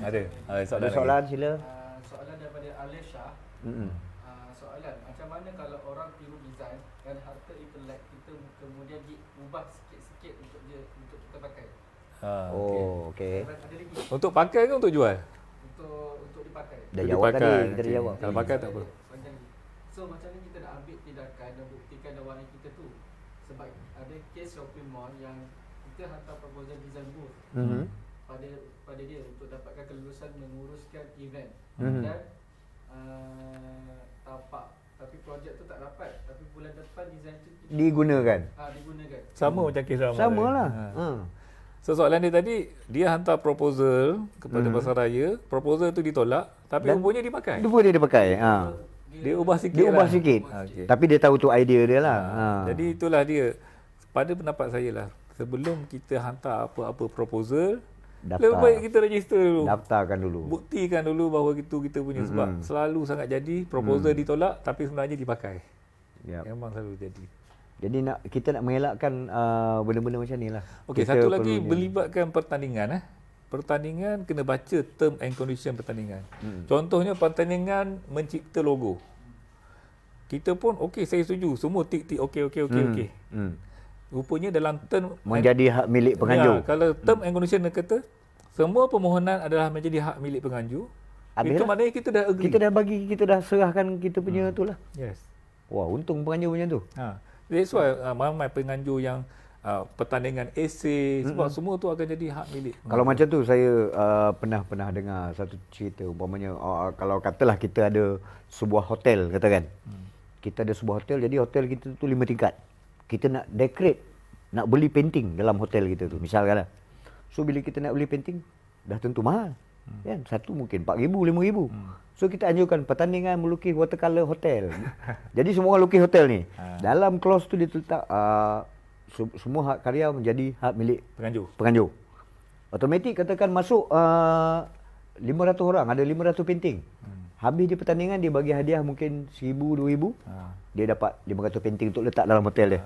Ada soalan sila. Soalan daripada Alesha. Soalan, macam mana kalau orang tiru design dan harta intelek kita kemudian diubah sikit-sikit untuk kita pakai? Okey. Ada lagi untuk pakai ke untuk jual? Untuk dipakai. Dah jawab tadi, kita dah jawab. Kalau pakai tak apa. So macam ni kita nak ambil tindakan dan buktikan dakwaan kita tu. Sebab ada kes shopping mall yang kita hantar proposal design booth pada dia untuk dapatkan kelulusan menguruskan event dan tapak, tapi projek tu tak dapat, tapi bulan depan design tu digunakan. Sama macam kes ramai. Samalah. So soalan dia tadi, dia hantar proposal kepada Pasaraya, proposal tu ditolak, tapi rupanya dipakai. Dia dipakai. Dia ubah sikit. Okay. Tapi dia tahu tu idea dia lah. Jadi itulah dia. Pada pendapat saya lah, sebelum kita hantar apa-apa proposal, lebih baik kita register dulu. Daftarkan dulu. Buktikan dulu bahawa itu kita punya. Sebab selalu sangat jadi proposal ditolak tapi sebenarnya dipakai. Memang selalu jadi. Jadi kita nak mengelakkan benda-benda macam ni lah. Okey, satu lagi melibatkan pertandingan. Pertandingan kena baca term and condition pertandingan. Contohnya pertandingan mencipta logo. Kita pun okey, saya setuju. Semua tik-tik okey. Rupanya dalam term menjadi hak milik penganjur. Kalau term and condition dia kata semua permohonan adalah menjadi hak milik penganjur. Itu maknanya kita dah agree. Kita dah serahkan kita punya itulah. Yes. Wah, untung penganjur macam tu. That's why ramai penganjur yang pertandingan esei sebab semua tu akan jadi hak milik. Kalau macam tu saya pernah dengar satu cerita umpamanya kalau katalah kita ada sebuah hotel katakan. Kita ada sebuah hotel, jadi hotel kita tu 5 tingkat. Kita nak decorate, nak beli painting dalam hotel kita tu misalkan lah. So bila kita nak beli painting dah tentu mahal. Kan? Satu mungkin 4,000, 5,000. So kita anjurkan pertandingan melukis watercolor hotel. Jadi semua orang lukis hotel ni. Dalam clause tu dia letak semua hak karya menjadi hak milik penganjur. Automatik katakan masuk 500 orang, ada 500 painting. Habis dia pertandingan, dia bagi hadiah mungkin 1,000, 2,000. Dia dapat 500 painting untuk letak dalam hotel dia.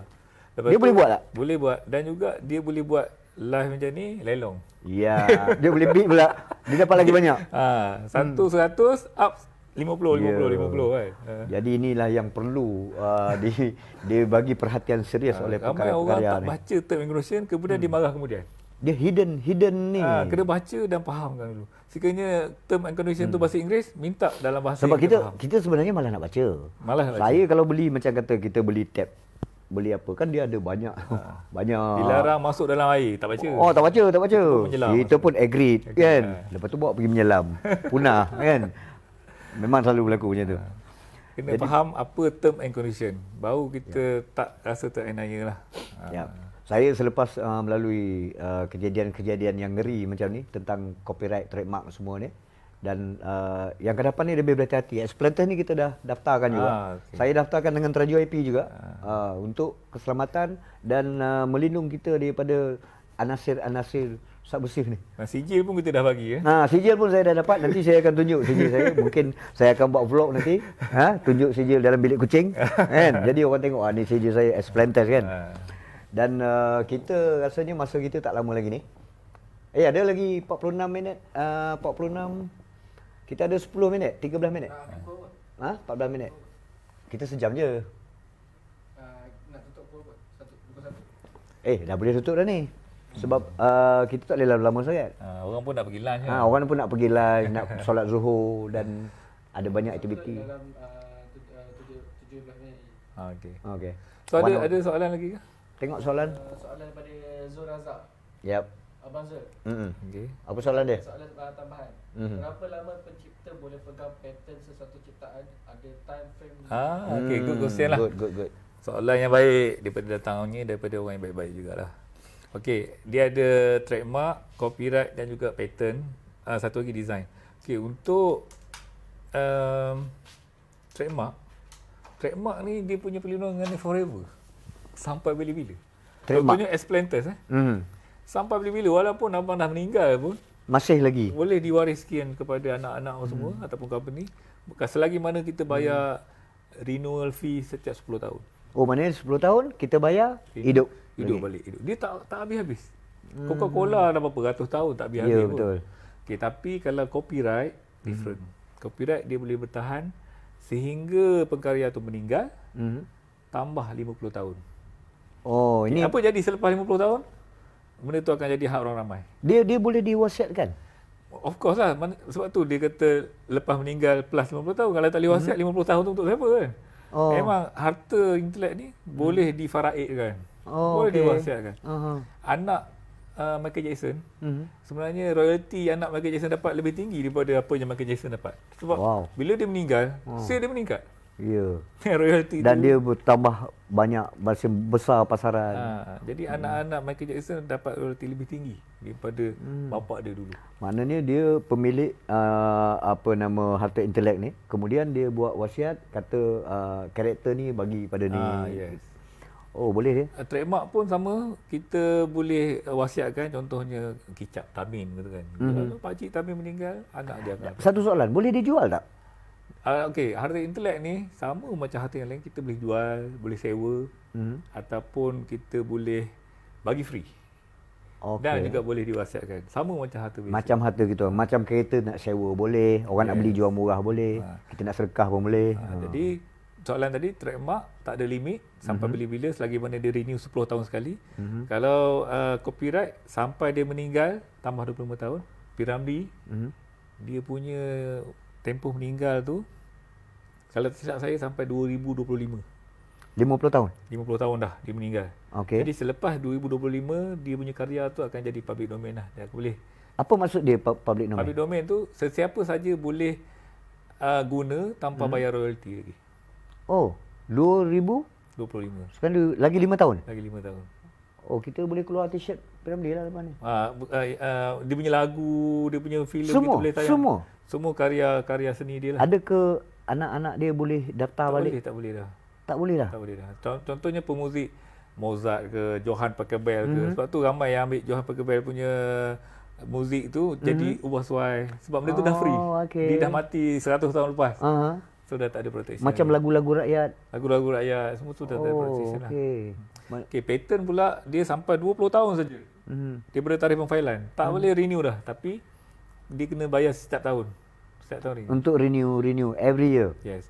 Lepas Dia boleh buat tak? Boleh buat. Dan juga dia boleh buat live macam ni, lelong. Ya, dia boleh bid pula. Dia dapat lagi banyak. 100 up 50 kan. Jadi inilah yang perlu dia bagi perhatian serius oleh ramai orang pekarya tak ni. baca term and condition kemudian dia marah kemudian. Dia hidden ni. Kena baca dan fahamkan dulu. Sekiranya term and condition tu bahasa Inggeris, minta dalam bahasa Sebab yang kita sebenarnya malah nak baca. Malah nak baca. Saya kalau beli macam kata kita beli tab, beli apa kan dia ada banyak banyak. dilarang masuk dalam air, tak baca. Oh, tak baca. menyelam. Kita pun agreed kan. Lepas tu bawa pergi menyelam. Punah kan. Memang selalu berlaku macam tu. Kena faham apa term and condition. Baru kita tak rasa teraniaya lah. Ya. Saya selepas melalui kejadian-kejadian yang ngeri macam ni tentang copyright, trademark semua ni, dan yang ke depan ni lebih berhati-hati. Explainer ni kita dah daftarkan juga. Okay. Saya daftarkan dengan Traju IP juga untuk keselamatan dan melindung kita daripada anasir-anasir subversif ni. Sijil pun kita dah bagi Sijil pun saya dah dapat. Nanti saya akan tunjuk sijil saya. Mungkin saya akan buat vlog nanti. Tunjuk sijil dalam bilik kucing. Kan? Jadi orang tengok ni sijil saya Esplantes kan. Dan kita rasanya masa kita tak lama lagi ni. Ada lagi 46 minit. 46. Kita ada 10 minit, 13 minit. 14 minit. Kita sejam je. Nak tutup pukul 1. Dah boleh tutup dah ni. Sebab kita tak boleh lama sangat. Orang pun nak pergi lunch kan. Orang pun nak pergi lunch, nak solat zuhur dan ada banyak aktiviti. Dalam 17 minit. Okey. So ada soalan lagi ke? Tengok soalan. Soalan daripada Zul Razak. Yep. Abang Zul. Okey. Apa soalan dia? Soalan tambahan. Berapa lama pencipta boleh pegang pattern sesuatu ciptaan? Ada time frame? Okey, good question lah. Good. Soalan yang baik daripada datangnya daripada orang yang baik-baik jugalah. Okey, dia ada trademark, copyright dan juga patent. Satu lagi design. Okey, untuk trademark ni dia punya perlindungan ni forever. Sampai bila-bila. Trademark. Contohnya Esplantes sampai bila-bila walaupun abang dah meninggal pun masih lagi. boleh diwariskan kepada anak-anak semua ataupun company. Selagi mana kita bayar renewal fee setiap 10 tahun. Oh, maknanya 10 tahun kita bayar hidup balik. Dia tak habis-habis. Coca-Cola dah berapa ratus tahun tak habis-habis Ya, pun. betul. Okey, tapi kalau copyright different. Copyright dia boleh bertahan sehingga pengkarya tu meninggal tambah 50 tahun. Oh, ini Apa jadi selepas 50 tahun? Benda tu akan jadi hak orang ramai. dia boleh diwasiatkan. Of course lah. Sebab tu dia kata lepas meninggal plus 50 tahun. Kalau tak boleh wasiat 50 tahun tu untuk siapa kan? Memang harta intelek ni boleh difaraidkan. Boleh diwasiatkan. Anak Michael Jackson, sebenarnya royalty anak Michael Jackson dapat lebih tinggi daripada apa yang Michael Jackson dapat. Sebab bila dia meninggal, sale dia meningkat. Ya. Royalty Dan tu. dia bertambah banyak, masih besar pasaran. Jadi anak-anak Michael Jackson dapat royalty lebih tinggi daripada bapa dia dulu. Maknanya dia pemilik harta intelek ni. Kemudian dia buat wasiat kata karakter ni bagi pada ni. Yes. Oh, boleh dia. Trademark pun sama, kita boleh wasiatkan, contohnya kicap Tamin gitu kan. Kalau pakcik Tamin meninggal, anak dia akan. Satu soalan, boleh dijual tak? Okey, harta intelek ni sama macam harta yang lain, kita boleh jual, boleh sewa ataupun kita boleh bagi free. Dan juga boleh diwasiatkan. Sama macam harta biasa. Macam harta gitu. Macam kereta nak sewa boleh, orang nak beli jual murah boleh, kita nak sedekah pun boleh. Jadi soalan tadi, trademark tak ada limit sampai bila-bila selagi mana dia renew 10 tahun sekali. Kalau copyright sampai dia meninggal tambah 25 tahun. Piramli dia punya tempoh meninggal tu Kalau tidak saya sampai 2025. 50 tahun. 50 tahun dah dia meninggal. Okey. Jadi selepas 2025 dia punya karya tu akan jadi public domain lah. Dia boleh. Apa maksud dia public domain? Public domain tu sesiapa saja boleh guna tanpa bayar royalty lagi. Oh, 2025. 25 Sekarang lagi 5 tahun. lagi 5 tahun. Oh, kita boleh keluar t-shirt P-Ramlee lah lepas ni. Dia punya lagu, dia punya filem kita Semua, boleh tayang. semua. Karya seni dia lah. Ada ke anak-anak dia boleh daftar balik? Tak boleh dah. Tak boleh dah. Tak boleh dah. Contohnya pemuzik Mozart ke Johann Pachelbel ke. Sebab tu ramai yang ambil Johann Pachelbel punya muzik tu jadi ubah suai. Sebab benda tu dah free. Okey. Dia dah mati 100 tahun lepas. Aha. So dah tak ada protection. Macam lagu-lagu rakyat. Lagu-lagu rakyat semua tu dah tak ada protection lah. Okey. Okey, patent pula dia sampai 20 tahun saja. Daripada tarikh pemfailan. Tak boleh renew dah. Tapi dia kena bayar setiap tahun. Setiap tahun renew. Untuk renew every year. Yes.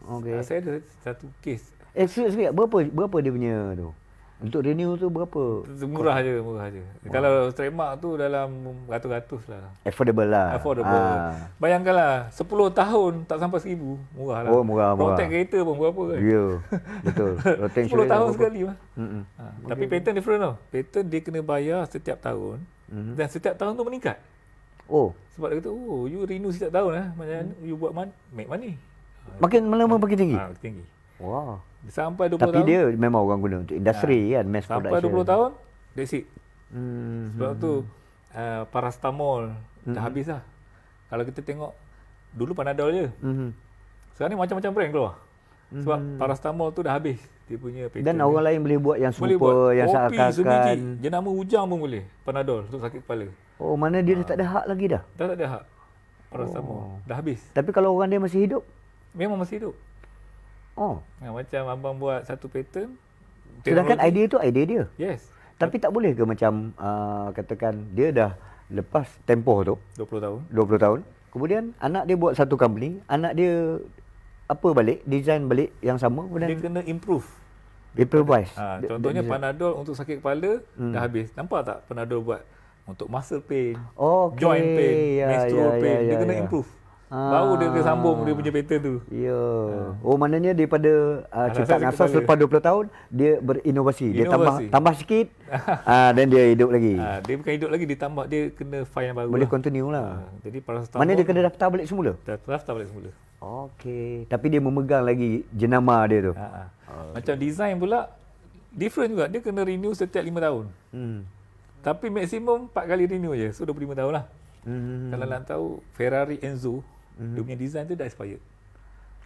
Okey. Saya ada satu kes. Sikit, berapa dia punya tu? Untuk renew tu berapa? Murah je. Kalau trademark tu dalam ratus-ratus lah. Affordable lah. Affordable. Bayangkanlah 10 tahun tak sampai 1,000. Murah lah. Oh, murah. Protect kereta pun berapa kan? Ya, betul. 10 tahun sekali mah. Okay. Tapi patent different tau. Patent dia kena bayar setiap tahun. Dan setiap tahun tu meningkat. Oh, Sebab dia kata, oh you renew setiap tahun lah. Macam you buat make money. makin lama makin tinggi. Tinggi. Wah. Sampai 20 Tapi tahun. dia memang orang guna untuk industri kan, mass Sampai production. 20 tahun, that's it. Hmm. Sebab tu paracetamol dah habis lah. Kalau kita tengok dulu Panadol je. Sekarang ni macam-macam brand keluar. Sebab paracetamol tu dah habis dia punya patent. Dan orang lain boleh buat yang boleh super, buat yang kopi sebiji, seakan-akan. jenama hujang pun boleh. Panadol untuk sakit kepala. Oh, mana dia dah tak ada hak lagi dah. Dah tak ada hak. Paracetamol dah habis. Tapi kalau orang dia masih hidup, Memang masih hidup. oh. Macam abang buat satu patent. Sedangkan teknologi- idea tu idea dia. Yes. Tapi tak boleh ke macam katakan dia dah lepas tempoh tu 20 tahun. 20 tahun. Kemudian anak dia buat satu company, anak dia apa balik, design balik yang sama Dia kemudian kena improve. improvise. Contohnya Panadol untuk sakit kepala dah habis. Nampak tak Panadol buat untuk muscle pain, Okey, joint pain, ya, menstrual ya, pain. ya, Dia kena ya. improve. Baru dia kena sambung dia punya patent tu. Ya. Oh, maknanya daripada ciptaan sakit asas kepala. lepas 20 tahun dia berinovasi. Dia Inovasi. tambah sikit dan dia hidup lagi. Dia bukan hidup lagi, ditambah dia kena file yang baru. Boleh lah. continue lah. Jadi paracetamol Mana dia kena daftar balik semula? daftar balik semula. Okey. Tapi dia memegang lagi jenama dia tu. Macam design pula different juga. Dia kena renew setiap 5 tahun. Tapi maksimum 4 kali renew je. So 25 tahun lah. Kalau nak tahu Ferrari Enzo, dia punya design tu dah expired.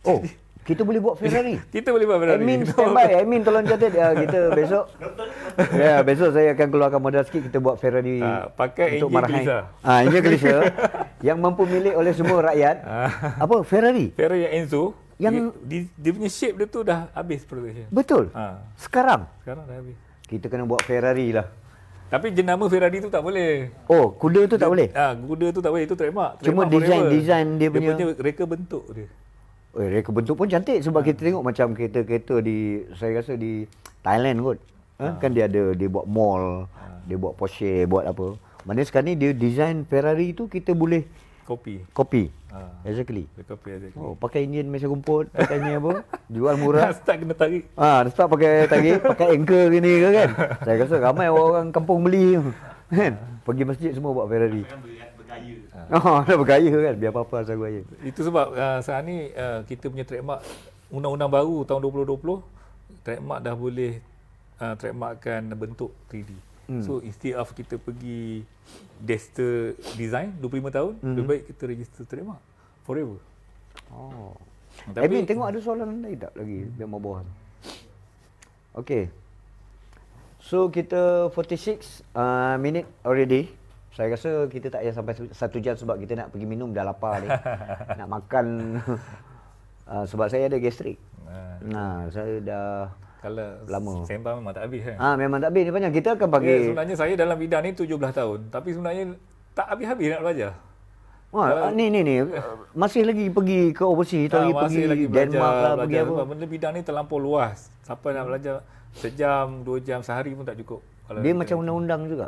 Oh, kita boleh buat Ferrari. Kita boleh buat Ferrari. Admin standby, admin tolong catat kita besok. Ya, besok saya akan keluarkan modal sikit kita buat Ferrari pakai untuk enjin marahin. Kelisa. Enjin Kelisa yang mampu milik oleh semua rakyat. Apa? Ferrari. Ferrari yang Enzo, Yang- dia punya shape dia tu dah habis production. Betul. Sekarang Sekarang dah habis. kita kena buat Ferrari lah. Tapi jenama Ferrari tu tak boleh. Oh, kuda tu tak boleh. Kuda tu tak boleh, itu trademark. Cuma Trademark forever. design dia punya- reka bentuk dia. Oh, reka bentuk pun cantik sebab kita tengok macam kereta-kereta di, saya rasa di Thailand kot. Kan dia buat mall, dia buat Porsche, buat apa. Maknanya sekarang ni dia design Ferrari tu kita boleh copy. Exactly. Dia copy aja. Oh, pakai enjin mesin rumput, pakai enjin apa? Jual murah. Start kena tarik. Start pakai tarik, pakai anchor gini ke kan. Saya rasa ramai orang kampung beli tu. Kan? Pergi masjid semua buat Ferrari. Dah bergaya kan, biar apa-apa asal gaya. Itu sebab sekarang ni kita punya trademark undang-undang baru tahun 2020 trademark dah boleh trademarkkan bentuk 3D. So instead of kita pergi Dexter design 25 tahun, lebih baik kita register trademark forever. Oh. Tapi Admin tengok ada soalan lain tak lagi biar mau bawah tu. Okey. So kita 46 minit already. Saya rasa kita tak payah sampai 1 jam sebab kita nak pergi minum dah lapar ni. Nak makan sebab saya ada gastrik. Saya dah kalau lama. sembang memang tak habis kan. memang tak habis ni panjang. Kita akan bagi Sebenarnya saya dalam bidang ni 17 tahun, tapi sebenarnya tak habis-habis nak belajar. ni masih lagi pergi ke overseas, pergi Denmark lah, pergi apa. Sebab benda bidang ni terlampau luas. Siapa nak belajar sejam, 2 jam, sehari pun tak cukup. Kalau Dia kita- macam undang-undang juga.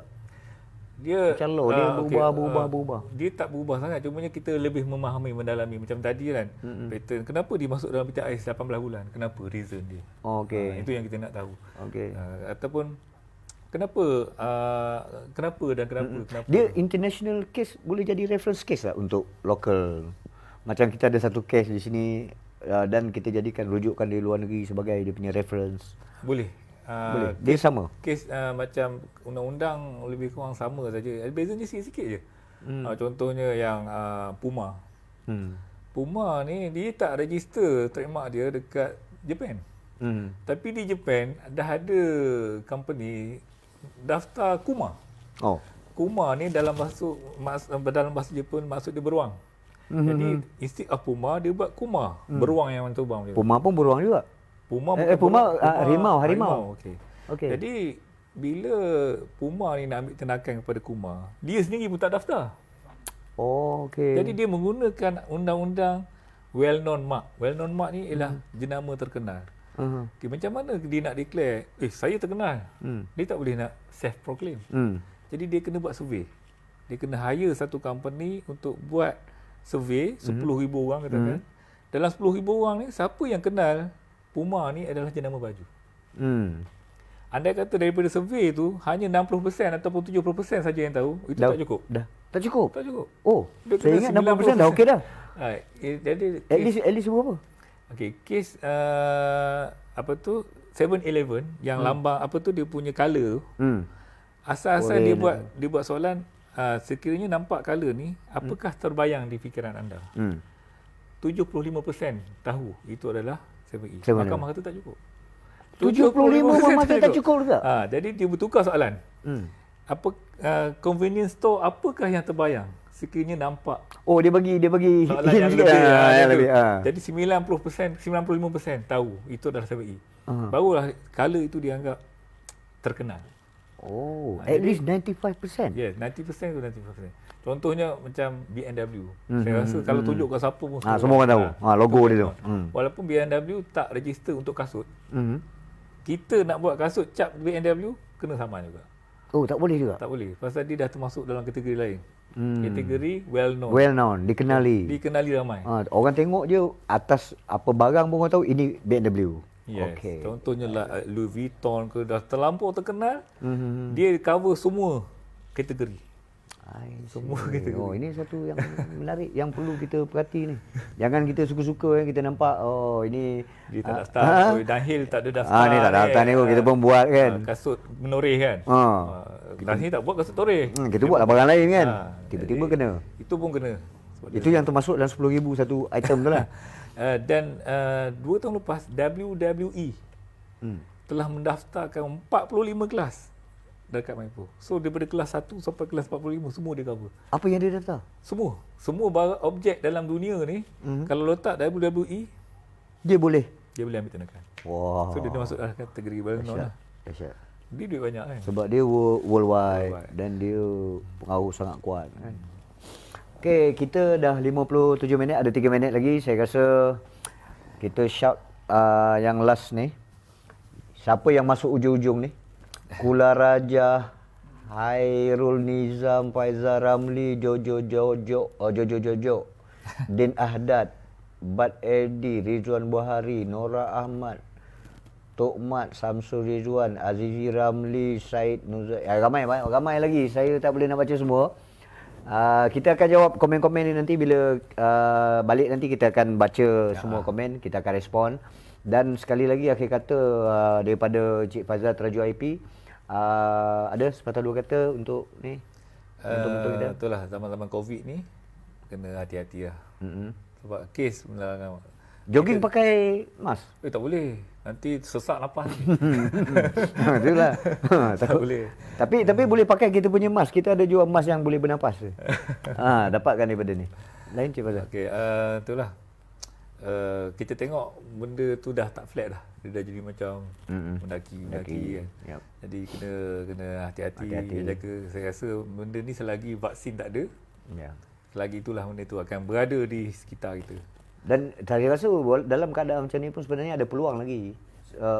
Dia Macam law, dia berubah. Dia tak berubah sangat, cumanya kita lebih memahami, mendalami. Macam tadi kan, pattern. Kenapa dia masuk dalam pita ais 18 bulan? Kenapa? Reason dia. Okey. Itu yang kita nak tahu. Okey. Ataupun kenapa kenapa. Dia international case boleh jadi reference case lah untuk local. Macam kita ada satu case di sini dan kita jadikan rujukan di luar negeri sebagai dia punya reference. Boleh. Boleh. Dia sama. Kes macam undang-undang lebih kurang sama saja. Bezanya sikit-sikit je. Contohnya yang Puma. Puma ni dia tak register trademark dia dekat Japan. Tapi di Japan dah ada company daftar Kuma. Oh. Kuma ni dalam bahasa Jepun maksud dia beruang. Jadi instead of Puma dia buat Kuma, beruang yang terbang dia. Puma pun beruang juga. Puma Puma harimau. Okey. Jadi bila Puma ni nak ambil tindakan kepada Kuma, dia sendiri pun tak daftar. Oh, okey. Jadi dia menggunakan undang-undang well-known mark. Well-known mark ni ialah jenama terkenal. Okay, macam mana dia nak declare, saya terkenal. Dia tak boleh nak self-proclaim. Jadi dia kena buat survey. Dia kena hire satu company untuk buat survey 10,000 orang katakan. Dalam 10,000 orang ni, siapa yang kenal Puma ni adalah jenama baju. Andai kata daripada survey tu hanya 60% ataupun 70% saja yang tahu, itu tak cukup. Tak cukup? Tak cukup. Oh, Dia saya ingat 60% dah okey dah. Jadi At least berapa? okey, kes 7-Eleven yang lambang dia punya color. Asal-asal dia buat soalan, sekiranya nampak color ni, apakah terbayang di fikiran anda? 75% tahu itu adalah 7E. Mahkamah kata tak cukup. 75% masih tak cukup juga. Jadi dia bertukar soalan. Apa convenience store apakah yang terbayang sekiranya nampak? Oh, dia bagi soalan yang lebih. Jadi 90%, 95% tahu itu adalah 7E. Barulah color itu dianggap terkenal. Oh, at least 95%. Yes, 90% tu 95%. Contohnya macam BMW. Saya rasa kalau tunjuk kat siapa pun semua orang tahu. Logo dia tu. Walaupun BMW tak register untuk kasut. Kita nak buat kasut cap BMW kena saman juga. Oh, tak boleh juga? Tak boleh. Pasal dia dah termasuk dalam kategori lain. Kategori well known. Well known, dikenali. Dikenali ramai. Orang tengok je atas apa barang pun orang tahu ini BMW. Yes. Okay. Contohnya lah Louis Vuitton ke dah terlampau terkenal. Dia cover semua kategori. Semua kategori. Oh, ini satu yang menarik yang perlu kita perhati ni. Jangan kita suka-suka kita nampak ini dia tak daftar. Dahil tak ada daftar. Ni tak daftar ni kita pun buat kan. Kasut menoreh kan. Dahil tak buat kasut toreh. Kita buatlah barang lain kan. Tiba-tiba kena. Itu pun kena. Itu yang termasuk dalam 10,000 satu item tu lah. Dan 2 tahun lepas WWE telah mendaftarkan 45 kelas dekat Maipo. So daripada kelas 1 sampai kelas 45 semua dia cover. Apa yang dia daftar? Semua barang objek dalam dunia ni kalau letak WWE dia boleh ambil tindakan. Wow. So dia masuk dalam kategori well-known lah. Dahsyat. Dia duit banyak kan. Sebab dia worldwide dan dia pengaruh sangat kuat kan. Okey, kita dah 57 minit, ada 3 minit lagi. Saya rasa kita shout yang last ni. Siapa yang masuk ujung-ujung ni? Kula Raja, Hairul Nizam, Faizal Ramli, Jojo, Din Ahdad, Bad Edi, Rizwan Buhari, Nora Ahmad, Tok Mat, Samsul Rizwan, Azizi Ramli, Said Nuzul. Ramai lagi. Saya tak boleh nak baca semua. Kita akan jawab komen-komen ni nanti bila balik nanti kita akan baca semua komen, kita akan respon. Dan sekali lagi akhir kata daripada Cik Fazal Teraju IP, ada sepatah dua kata untuk ni untuk kita. Itulah zaman-zaman COVID ni kena hati-hati lah. Sebab kes melarang jogging pakai mask. Tak boleh. Nanti sesak nafas. Itulah. Tak boleh. Tapi boleh pakai kita punya mask. Kita ada jual mask yang boleh bernafas. Dapatkan daripada ni. Lain Cik Fazal. Okey, itulah. Kita tengok benda tu dah tak flat dah. Dia dah jadi macam mendaki kan. Yep. Jadi kena hati-hati, jaga. Saya rasa benda ni selagi vaksin tak ada, selagi itulah benda tu akan berada di sekitar kita. Dan saya rasa dalam keadaan macam ni pun sebenarnya ada peluang lagi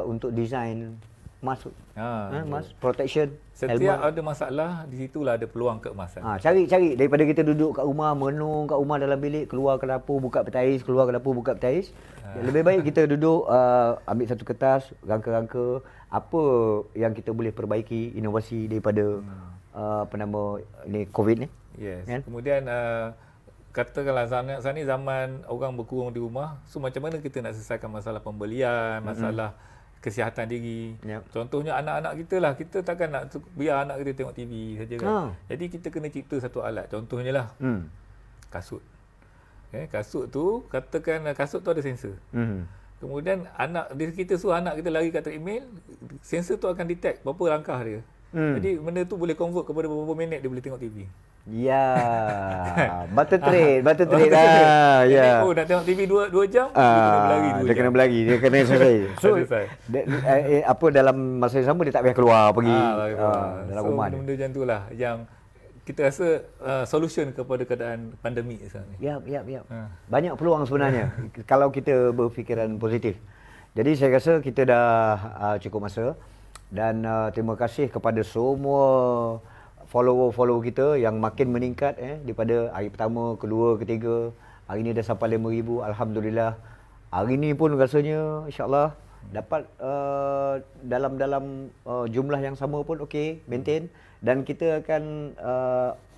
untuk design mask. betul. Mask protection. Setiap ada masalah, di situlah ada peluang keemasan. Cari daripada kita duduk kat rumah, menung kat rumah dalam bilik, keluar ke dapur buka petais, keluar ke dapur buka petais. Lebih baik kita duduk ambil satu kertas, rangka-rangka apa yang kita boleh perbaiki, inovasi daripada apa nama ni COVID ni. Yes. Kan? Kemudian katakanlah saat ni zaman orang berkurung di rumah, so macam mana kita nak selesaikan masalah pembelian, masalah kesihatan diri. Yep. Contohnya anak-anak kita lah, kita takkan nak biar anak kita tengok TV saja kan. Jadi kita kena cipta satu alat. Contohnya lah kasut. Kasut tu, katakan kasut tu ada sensor. Kemudian anak diri kita suruh anak kita lari kat treadmill, sensor tu akan detect berapa langkah dia. Jadi benda tu boleh convert kepada berapa minit dia boleh tengok TV. Ya, butter trade lah. Ya. Oh, nak tengok TV 2 jam, dia kena berlari 2 jam. Dia kena berlari, dia kena selesai. So, Selesai. apa dalam masa yang sama dia tak payah keluar pergi dalam so, rumah. benda macam tu lah yang kita rasa solution kepada keadaan pandemik sekarang ni. Ya. Banyak peluang sebenarnya kalau kita berfikiran positif. Jadi saya rasa kita dah cukup masa dan terima kasih kepada semua follower kita yang makin meningkat daripada hari pertama, kedua, ketiga. Hari ni dah sampai 5,000. Alhamdulillah. Hari ni pun rasanya insya-Allah dapat dalam jumlah yang sama pun okey, maintain, dan kita akan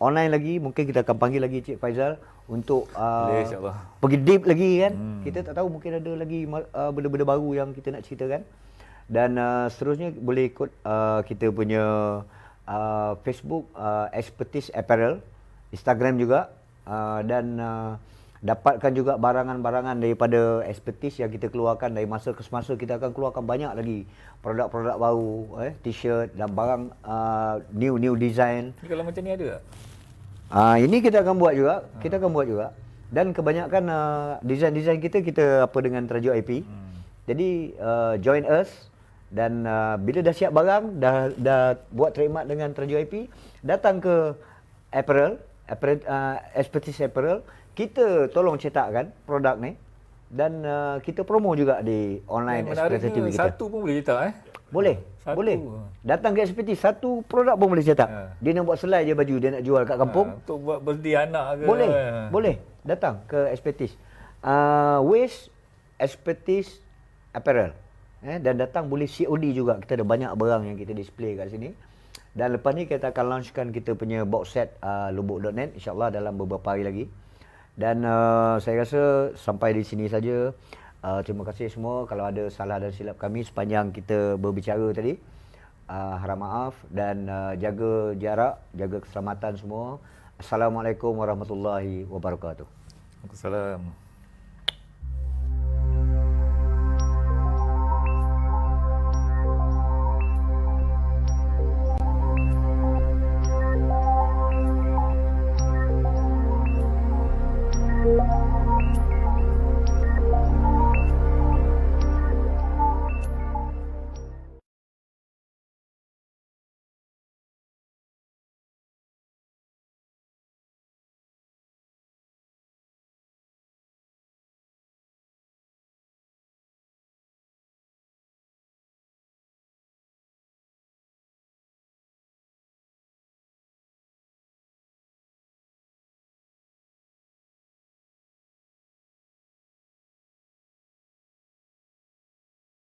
online lagi, mungkin kita akan panggil lagi Cik Faizal untuk insya-Allah pergi deep lagi kan. Kita tak tahu, mungkin ada lagi benda-benda baru yang kita nak ceritakan. Dan seterusnya boleh ikut kita punya Facebook Expertise Apparel, Instagram juga, dan dapatkan juga barangan-barangan daripada Expertise yang kita keluarkan dari masa ke semasa. Kita akan keluarkan banyak lagi produk-produk baru, t-shirt dan barang new design. ni kalau macam ni ada tak? Ini kita akan buat juga. Dan kebanyakan design-design kita apa dengan Teraju IP. Jadi join us. Dan bila dah siap barang, dah buat trademark dengan Teraju IP, datang ke Expertise Apparel, kita tolong cetakkan produk ni dan kita promo juga di online Expertise TV kita. Satu pun boleh cetak Boleh. Satu. Boleh. Datang ke Expertise, satu produk pun boleh cetak. Dia nak buat selai je baju, dia nak jual kat kampung. Untuk buat birthday anak ke. Boleh. Datang ke Expertise. Waste Expertise Apparel. Dan datang boleh COD juga. Kita ada banyak barang yang kita display kat sini. Dan lepas ni kita akan launchkan kita punya box set lubuk.net insya-Allah dalam beberapa hari lagi. Dan saya rasa sampai di sini saja. Terima kasih semua kalau ada salah dan silap kami sepanjang kita berbicara tadi. Harap maaf dan jaga jarak, jaga keselamatan semua. Assalamualaikum warahmatullahi wabarakatuh. Waalaikumsalam.